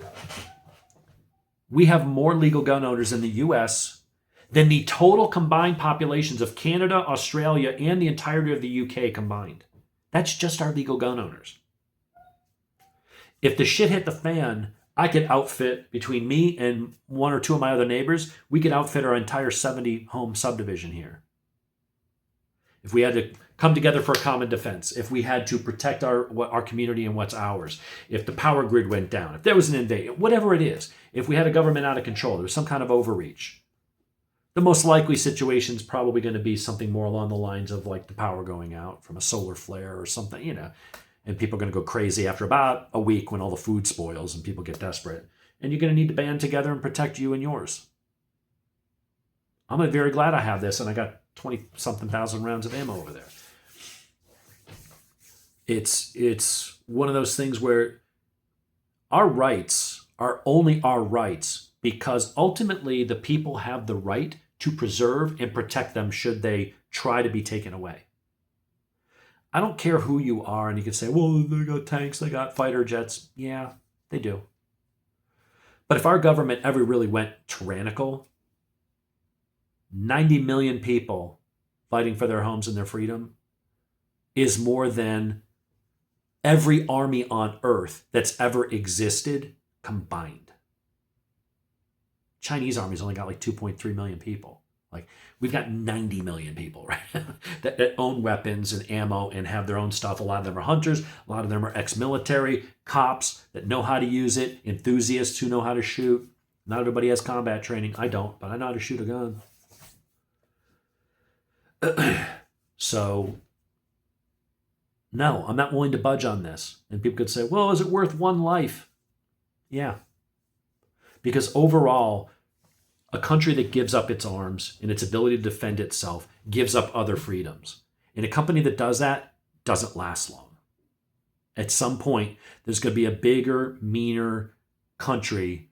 We have more legal gun owners in the U.S. than the total combined populations of Canada, Australia, and the entirety of the UK combined. That's just our legal gun owners. If the shit hit the fan, I could outfit, between me and one or two of my other neighbors, we could outfit our entire 70-home subdivision here. If we had to come together for a common defense, if we had to protect our community and what's ours, if the power grid went down, if there was an invasion, whatever it is, if we had a government out of control, there was some kind of overreach, the most likely situation is probably going to be something more along the lines of like the power going out from a solar flare or something, you know. And people are going to go crazy after about a week when all the food spoils and people get desperate. And you're going to need to band together and protect you and yours. I'm very glad I have this, and I got 20-something thousand rounds of ammo over there. It's one of those things where our rights are only our rights because ultimately the people have the right to preserve and protect them should they try to be taken away. I don't care who you are, and you can say, well, they got tanks, they got fighter jets. Yeah, they do. But if our government ever really went tyrannical, 90 million people fighting for their homes and their freedom is more than every army on earth that's ever existed combined. Chinese army's only got like 2.3 million people. Like, we've got 90 million people right now that own weapons and ammo and have their own stuff. A lot of them are hunters. A lot of them are ex-military, cops that know how to use it, enthusiasts who know how to shoot. Not everybody has combat training. I don't, but I know how to shoot a gun. So, no, I'm not willing to budge on this. And people could say, well, is it worth one life? Yeah. Because overall, a country that gives up its arms and its ability to defend itself gives up other freedoms. And a company that does that doesn't last long. At some point, there's going to be a bigger, meaner country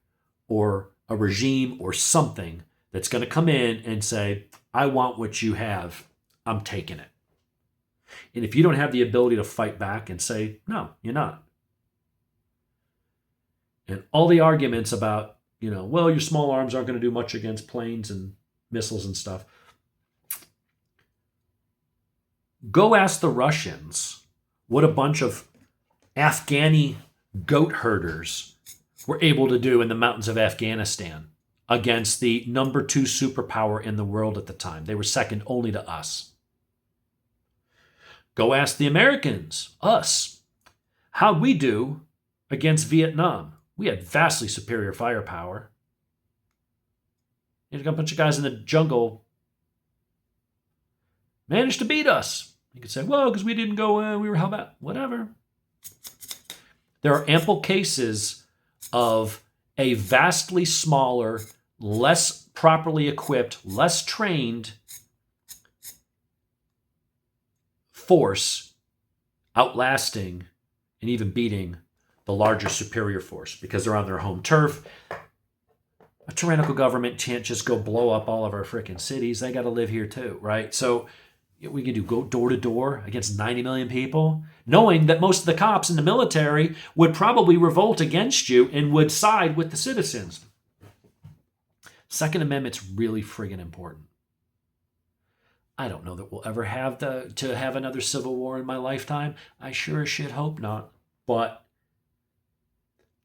or a regime or something that's going to come in and say, I want what you have. I'm taking it. And if you don't have the ability to fight back and say, no, you're not. And all the arguments about, you know, well, your small arms aren't going to do much against planes and missiles and stuff. Go ask the Russians what a bunch of Afghani goat herders were able to do in the mountains of Afghanistan against the number 2 superpower in the world at the time. They were second only to us. Go ask the Americans, us, how'd we do against Vietnam? We had vastly superior firepower. You got a bunch of guys in the jungle managed to beat us. You could say, well, because we didn't go, we were held back. Whatever. There are ample cases of a vastly smaller, less properly equipped, less trained force outlasting and even beating the larger superior force because they're on their home turf. A tyrannical government can't just go blow up all of our freaking cities. They got to live here too, right? So we can go door to door against 90 million people, knowing that most of the cops in the military would probably revolt against you and would side with the citizens. Second Amendment's really friggin' important. I don't know that we'll ever have to have another civil war in my lifetime. I sure as shit hope not. But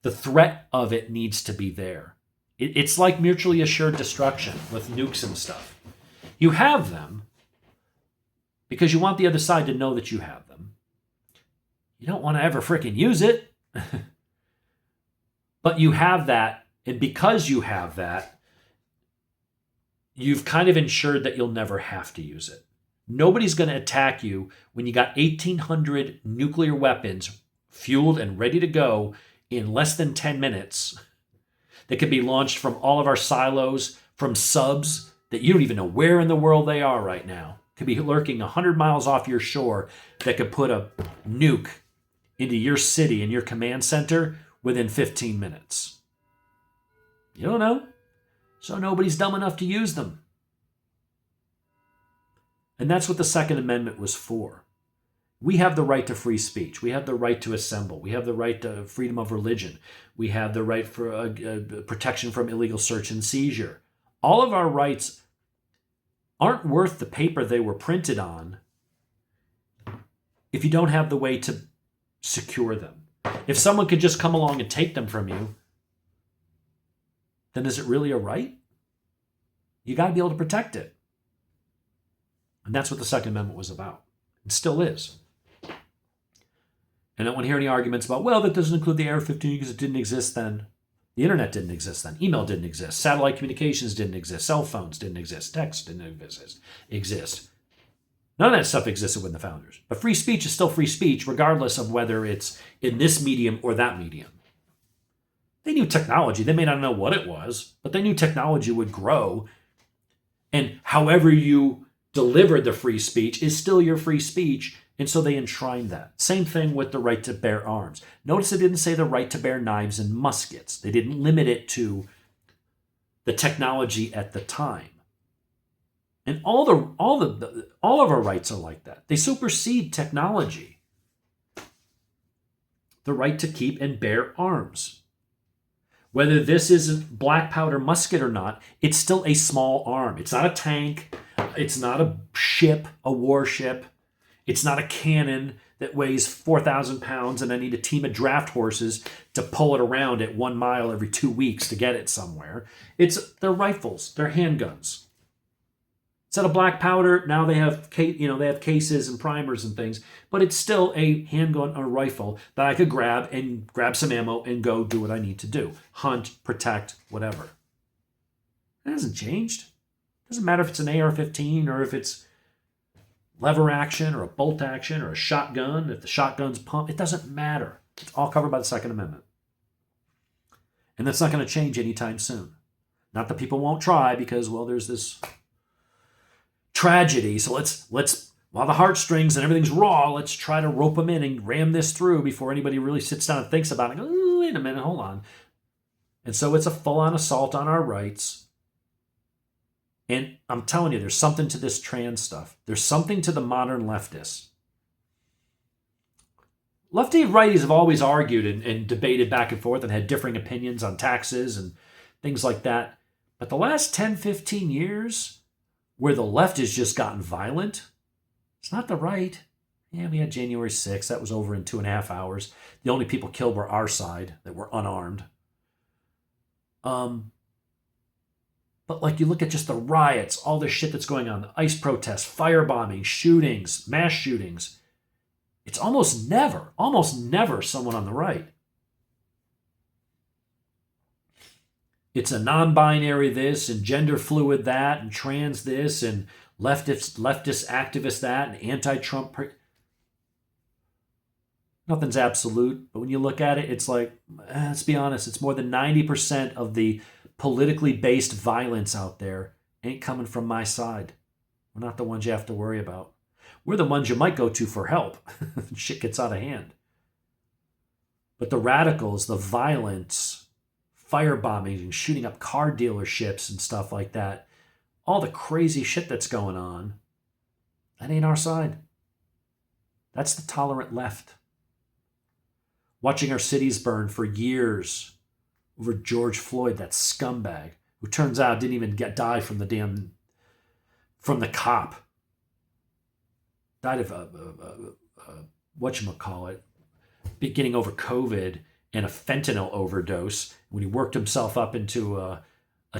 the threat of it needs to be there. It's like mutually assured destruction with nukes and stuff. You have them because you want the other side to know that you have them. You don't want to ever freaking use it. But you have that, and because you have that, you've kind of ensured that you'll never have to use it. Nobody's going to attack you when you got 1,800 nuclear weapons fueled and ready to go in less than 10 minutes that could be launched from all of our silos, from subs that you don't even know where in the world they are right now. Could be lurking 100 miles off your shore that could put a nuke into your city and your command center within 15 minutes. You don't know. So nobody's dumb enough to use them. And that's what the Second Amendment was for. We have the right to free speech. We have the right to assemble. We have the right to freedom of religion. We have the right for protection from illegal search and seizure. All of our rights aren't worth the paper they were printed on if you don't have the way to secure them. If someone could just come along and take them from you, then is it really a right? You got to be able to protect it. And that's what the Second Amendment was about. It still is. And I don't want to hear any arguments about, well, that doesn't include the AR-15 because it didn't exist then. The internet didn't exist then. Email didn't exist. Satellite communications didn't exist. Cell phones didn't exist. Text didn't exist. None of that stuff existed with the founders. But free speech is still free speech, regardless of whether it's in this medium or that medium. They knew technology. They may not know what it was, but they knew technology would grow. And however you delivered the free speech is still your free speech. And so they enshrined that. Same thing with the right to bear arms. Notice it didn't say the right to bear knives and muskets. They didn't limit it to the technology at the time. And all of our rights are like that. They supersede technology. The right to keep and bear arms. Whether this is a black powder musket or not, it's still a small arm. It's not a tank. It's not a ship, a warship. It's not a cannon that weighs 4,000 pounds and I need a team of draft horses to pull it around at 1 mile every 2 weeks to get it somewhere. They're rifles. They're handguns. Instead of black powder, now they have cases and primers and things, but it's still a handgun or rifle that I could grab some ammo and go do what I need to do. Hunt, protect, whatever. It hasn't changed. It doesn't matter if it's an AR-15 or if it's lever action or a bolt action or a shotgun, if the shotgun's pumped, it doesn't matter. It's all covered by the Second Amendment. And that's not going to change anytime soon. Not that people won't try because, well, there's this tragedy. So let's while the heartstrings and everything's raw, let's try to rope them in and ram this through before anybody really sits down and thinks about it and goes, oh, wait a minute, hold on. And so it's a full-on assault on our rights. And I'm telling you, there's something to this trans stuff. There's something to the modern leftists. Lefty righties have always argued and debated back and forth and had differing opinions on taxes and things like that. But the last 10, 15 years, where the left has just gotten violent, It's not the right. Yeah, we had January 6th. That was over in 2.5 hours. The only people killed were our side that were unarmed. But like you look at just the riots, all the shit that's going on, the ICE protests, firebombing, shootings, mass shootings. It's almost never someone on the right. It's a non-binary this and gender fluid that and trans this and leftist activist that and anti-Trump. Nothing's absolute, but when you look at it, it's like, let's be honest, it's more than 90% of the politically based violence out there ain't coming from my side. We're not the ones you have to worry about. We're the ones you might go to for help. Shit gets out of hand. But the radicals, the violence, firebombing and shooting up car dealerships and stuff like that, all the crazy shit that's going on, that ain't our side. That's the tolerant left. Watching our cities burn for years over George Floyd, that scumbag, who turns out didn't even die from the cop. Died of whatchamacallit, getting over COVID and a fentanyl overdose when he worked himself up into a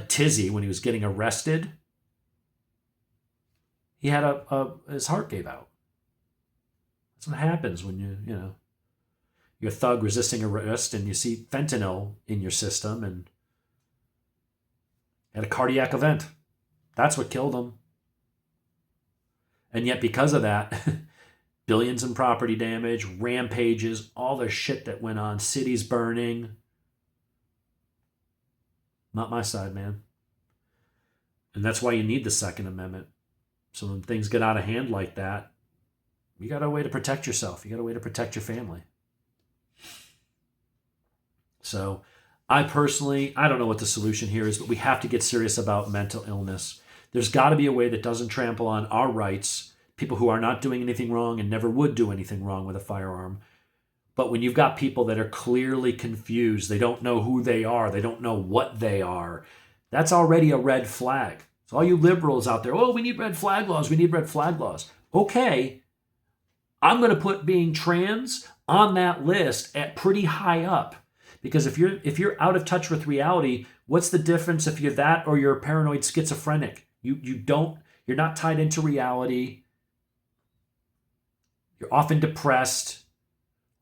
tizzy when he was getting arrested. He had his heart gave out. That's what happens when you're a thug resisting arrest and you see fentanyl in your system and had a cardiac event. That's what killed him. And yet because of that, billions in property damage, rampages, all the shit that went on, cities burning. Not my side, man. And that's why you need the Second Amendment. So when things get out of hand like that, you got a way to protect yourself. You got a way to protect your family. So I don't know what the solution here is, but we have to get serious about mental illness. There's got to be a way that doesn't trample on our rights, people who are not doing anything wrong and never would do anything wrong with a firearm. But when you've got people that are clearly confused, they don't know who they are, they don't know what they are, that's already a red flag. So all you liberals out there, we need red flag laws, we need red flag laws. Okay, I'm going to put being trans on that list at pretty high up. Because if you're out of touch with reality, what's the difference if you're that or you're paranoid schizophrenic? You're not tied into reality. You're often depressed.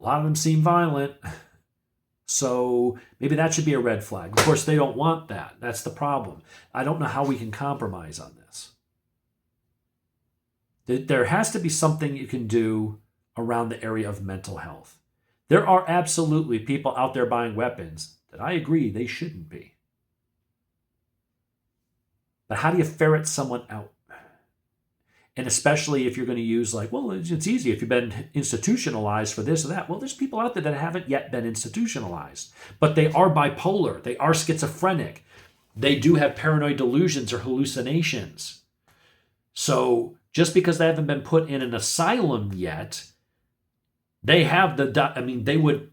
A lot of them seem violent. So maybe that should be a red flag. Of course, they don't want that. That's the problem. I don't know how we can compromise on this. There has to be something you can do around the area of mental health. There are absolutely people out there buying weapons that I agree they shouldn't be. But how do you ferret someone out? And especially if you're going to use it's easy if you've been institutionalized for this or that. Well, there's people out there that haven't yet been institutionalized, but they are bipolar. They are schizophrenic. They do have paranoid delusions or hallucinations. So just because they haven't been put in an asylum yet, they have they would,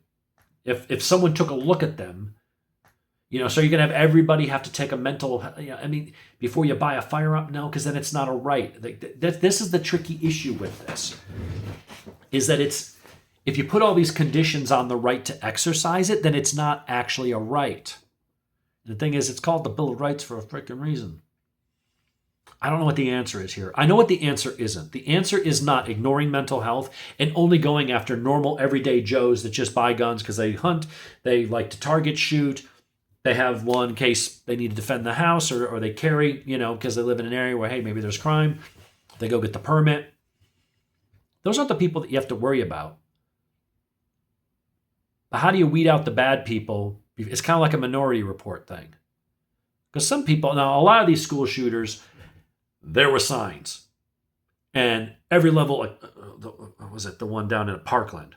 if someone took a look at them, so you're going to have everybody have to take a mental, before you buy a firearm? No, because then it's not a right. This is the tricky issue with this, is that if you put all these conditions on the right to exercise it, then it's not actually a right. The thing is, it's called the Bill of Rights for a freaking reason. I don't know what the answer is here. I know what the answer isn't. The answer is not ignoring mental health and only going after normal everyday Joes that just buy guns because they hunt, they like to target shoot, they have one in case they need to defend the house or they carry, because they live in an area where, hey, maybe there's crime. They go get the permit. Those aren't the people that you have to worry about. But how do you weed out the bad people? It's kind of like a Minority Report thing. Because some people, now a lot of these school shooters, there were signs. And every level, was it the one down in Parkland?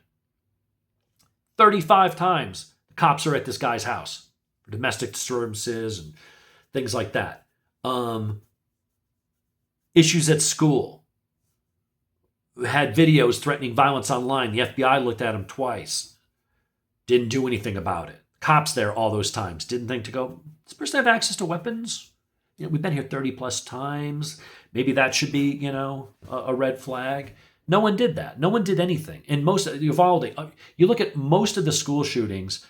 35 times the cops are at this guy's house for domestic disturbances and things like that. Issues at school. Had videos threatening violence online. The FBI looked at them twice. Didn't do anything about it. Cops there all those times. Didn't think to go, does this person have access to weapons? We've been here 30 plus times. Maybe that should be, a red flag. No one did that. No one did anything. And most of Uvalde, you look at most of the school shootings,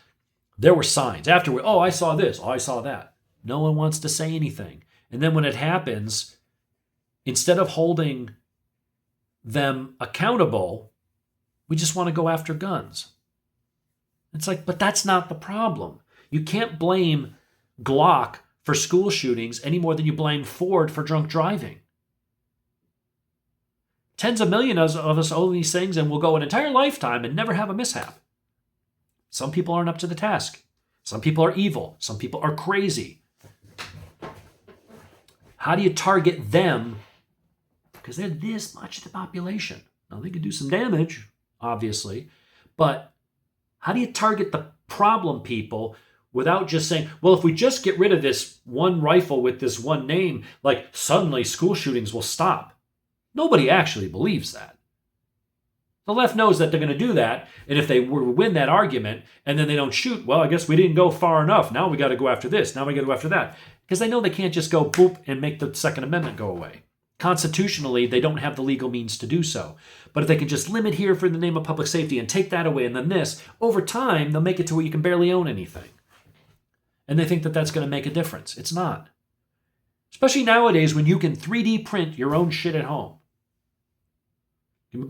there were signs afterward. Oh, I saw this. Oh, I saw that. No one wants to say anything. And then when it happens, instead of holding them accountable, we just want to go after guns. It's like, but that's not the problem. You can't blame Glock for school shootings any more than you blame Ford for drunk driving. Tens of millions of us own these things and will go an entire lifetime and never have a mishap. Some people aren't up to the task. Some people are evil. Some people are crazy. How do you target them? Because they're this much of the population. Now, they could do some damage, obviously, but how do you target the problem people without just saying, well, if we just get rid of this one rifle with this one name, like suddenly school shootings will stop? Nobody actually believes that. The left knows that they're going to do that, and if they win that argument and then they don't shoot, well, I guess we didn't go far enough. Now we got to go after this. Now we got to go after that. Because they know they can't just go boop and make the Second Amendment go away. Constitutionally, they don't have the legal means to do so. But if they can just limit here for the name of public safety and take that away and then this, over time, they'll make it to where you can barely own anything. And they think that that's going to make a difference. It's not. Especially nowadays when you can 3D print your own shit at home.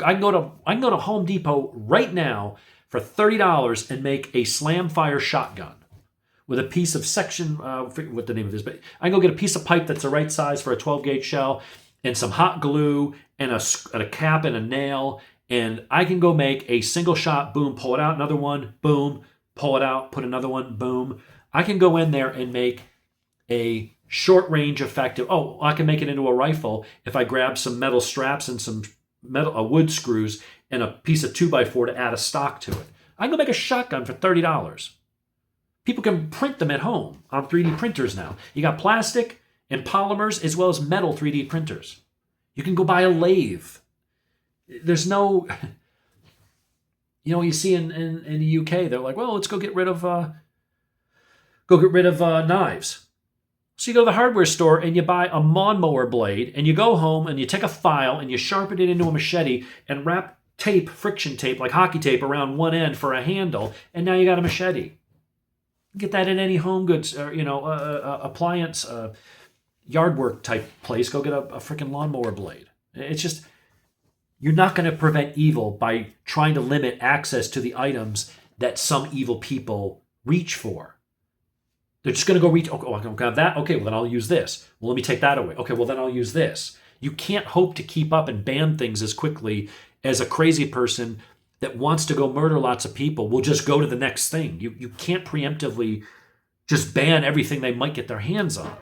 I can go to Home Depot right now for $30 and make a slam fire shotgun with a piece of section, I forget what the name of this, but I can go get a piece of pipe that's the right size for a 12 gauge shell and some hot glue and a cap and a nail. And I can go make a single shot, boom, pull it out, another one, boom, pull it out, put another one, boom. I can go in there and make a short range effective. Oh, I can make it into a rifle if I grab some metal straps and some wood screws and a piece of 2x4 to add a stock to it. I can go make a shotgun for $30. People can print them at home on 3D printers now. You got plastic and polymers as well as metal 3D printers. You can go buy a lathe. There's no, you see in the UK, they're like, well, let's go get rid of knives. So you go to the hardware store and you buy a lawnmower blade and you go home and you take a file and you sharpen it into a machete and wrap tape, friction tape, like hockey tape around one end for a handle, and now you got a machete. Get that in any home goods or, appliance, yard work type place. Go get a freaking lawnmower blade. It's just, you're not going to prevent evil by trying to limit access to the items that some evil people reach for. They're just going to go reach, oh, I don't have that. Okay, well, then I'll use this. Well, let me take that away. Okay, well, then I'll use this. You can't hope to keep up and ban things as quickly as a crazy person that wants to go murder lots of people will just go to the next thing. You can't preemptively just ban everything they might get their hands on.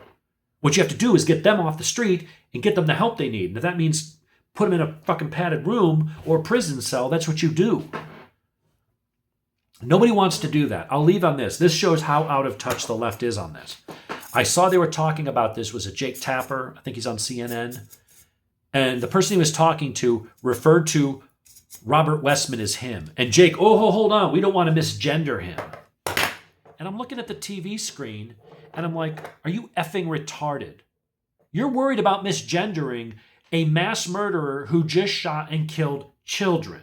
What you have to do is get them off the street and get them the help they need. And if that means put them in a fucking padded room or a prison cell, that's what you do. Nobody wants to do that. I'll leave on this. This shows how out of touch the left is on this. I saw they were talking about this. Was it Jake Tapper? I think he's on CNN. And the person he was talking to referred to Robert Westman as him. And Jake, hold on. We don't want to misgender him. And I'm looking at the TV screen and I'm like, are you effing retarded? You're worried about misgendering a mass murderer who just shot and killed children.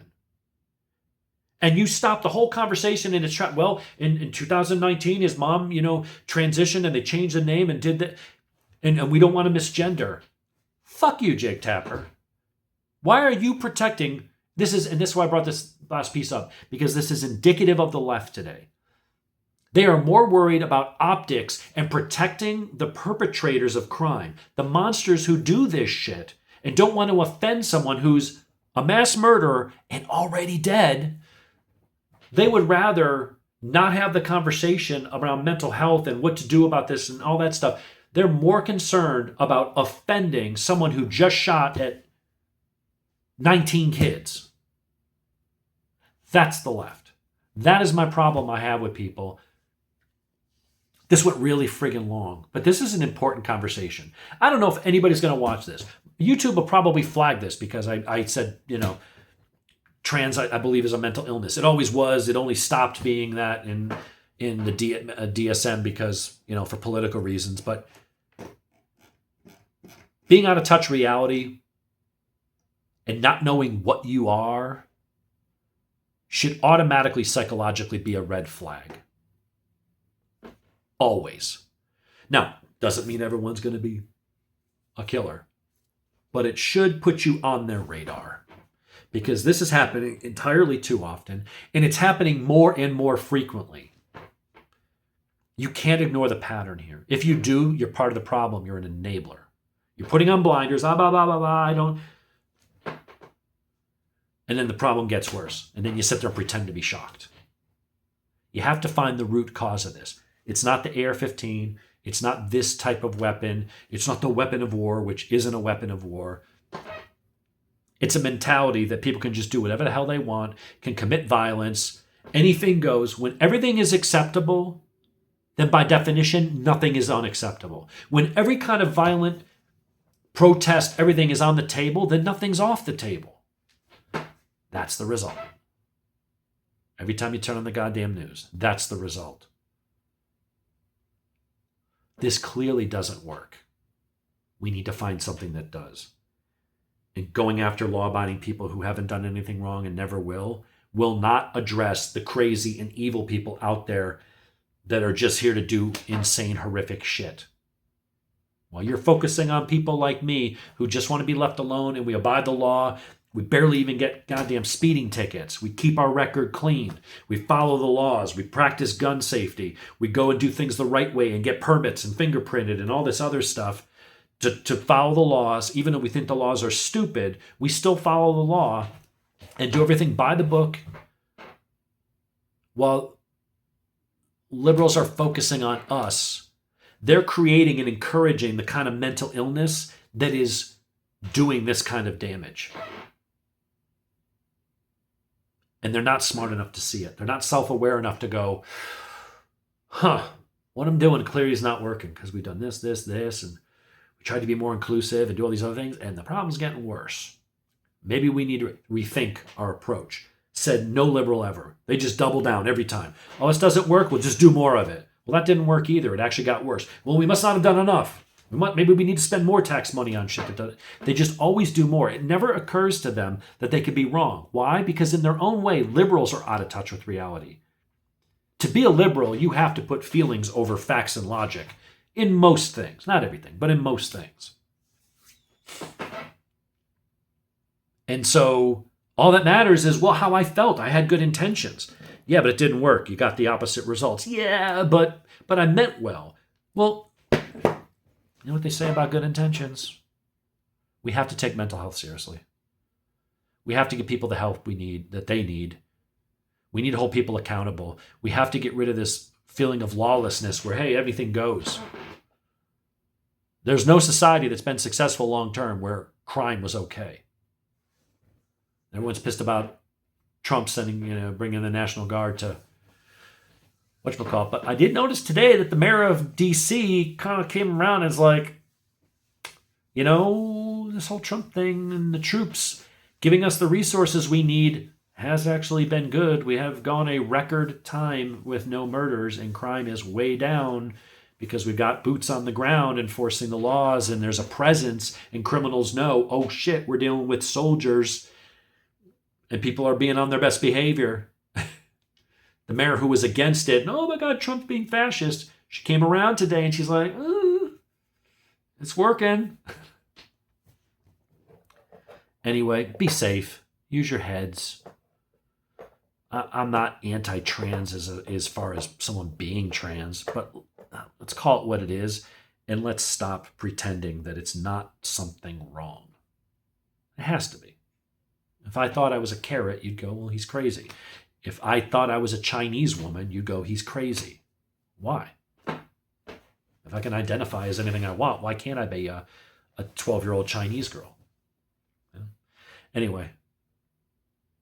And you stop the whole conversation in its track. Well, in 2019, his mom, transitioned and they changed the name and did that. And we don't want to misgender. Fuck you, Jake Tapper. Why are you protecting? This is why I brought this last piece up, because this is indicative of the left today. They are more worried about optics and protecting the perpetrators of crime, the monsters who do this shit and don't want to offend someone who's a mass murderer and already dead. They would rather not have the conversation around mental health and what to do about this and all that stuff. They're more concerned about offending someone who just shot at 19 kids. That's the left. That is my problem I have with people. This went really friggin' long, but this is an important conversation. I don't know if anybody's going to watch this. YouTube will probably flag this because I said, trans, I believe, is a mental illness. It always was. It only stopped being that in the DSM because, for political reasons. But Being out of touch with reality and not knowing what you are should automatically psychologically be a red flag. Always. Now, doesn't mean everyone's going to be a killer, but it should put you on their radar, because this is happening entirely too often, and it's happening more and more frequently. You can't ignore the pattern here. If you do, you're part of the problem. You're an enabler. You're putting on blinders, blah, blah, blah, blah, I don't. And then the problem gets worse. And then you sit there and pretend to be shocked. You have to find the root cause of this. It's not the AR-15. It's not this type of weapon. It's not the weapon of war, which isn't a weapon of war. It's a mentality that people can just do whatever the hell they want, can commit violence. Anything goes. When everything is acceptable, then by definition, nothing is unacceptable. When every kind of violent protest, everything is on the table, then nothing's off the table. That's the result. Every time you turn on the goddamn news, that's the result. This clearly doesn't work. We need to find something that does. And going after law-abiding people who haven't done anything wrong and never will not address the crazy and evil people out there that are just here to do insane, horrific shit. While you're focusing on people like me who just want to be left alone and we abide the law, we barely even get goddamn speeding tickets. We keep our record clean. We follow the laws. We practice gun safety. We go and do things the right way and get permits and fingerprinted and all this other stuff to follow the laws. Even though we think the laws are stupid, we still follow the law and do everything by the book, while liberals are focusing on us. They're creating and encouraging the kind of mental illness that is doing this kind of damage. And they're not smart enough to see it. They're not self-aware enough to go, what I'm doing clearly is not working because we've done this, and we tried to be more inclusive and do all these other things, and the problem's getting worse. Maybe we need to rethink our approach. Said no liberal ever. They just double down every time. Oh, this doesn't work, we'll just do more of it. Well, that didn't work either. It actually got worse. Well, we must not have done enough. Maybe we need to spend more tax money on shit that does it. They just always do more. It never occurs to them that they could be wrong. Why? Because in their own way, liberals are out of touch with reality. To be a liberal, you have to put feelings over facts and logic in most things. Not everything, but in most things. And so all that matters is, well, how I felt. I had good intentions. Yeah, but it didn't work. You got the opposite results. Yeah, but I meant well. Well, you know what they say about good intentions? We have to take mental health seriously. We have to give people the help we need, that they need. We need to hold people accountable. We have to get rid of this feeling of lawlessness where, hey, everything goes. There's no society that's been successful long-term where crime was okay. Everyone's pissed about Trump bringing the National Guard to whatchamacallit. But I did notice today that the mayor of D.C. kind of came around as like, this whole Trump thing and the troops giving us the resources we need has actually been good. We have gone a record time with no murders, and crime is way down because we've got boots on the ground enforcing the laws, and there's a presence, and criminals know, oh shit, we're dealing with soldiers, and people are being on their best behavior. The mayor who was against it, and oh my God, Trump's being fascist, she came around today and she's like, it's working. Anyway, be safe. Use your heads. I'm not anti-trans as far as someone being trans, but let's call it what it is, and let's stop pretending that it's not something wrong. It has to be. If I thought I was a carrot, you'd go, well, he's crazy. If I thought I was a Chinese woman, you'd go, he's crazy. Why? If I can identify as anything I want, why can't I be a 12-year-old Chinese girl? Yeah. Anyway,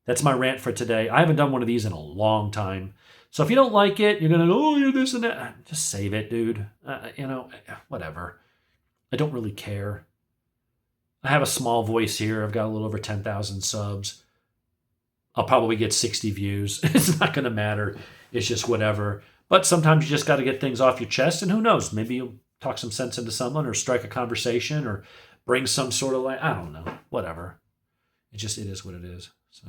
that's my rant for today. I haven't done one of these in a long time. So if you don't like it, you're going to, oh, you're this and that. Just save it, dude. Whatever. I don't really care. I have a small voice here. I've got a little over 10,000 subs. I'll probably get 60 views. It's not going to matter. It's just whatever. But sometimes you just got to get things off your chest. And who knows? Maybe you'll talk some sense into someone or strike a conversation or bring some sort of I don't know, whatever. It is what it is. So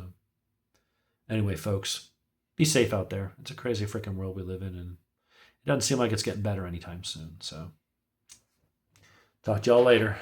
anyway, folks, be safe out there. It's a crazy freaking world we live in, and it doesn't seem like it's getting better anytime soon. So talk to y'all later.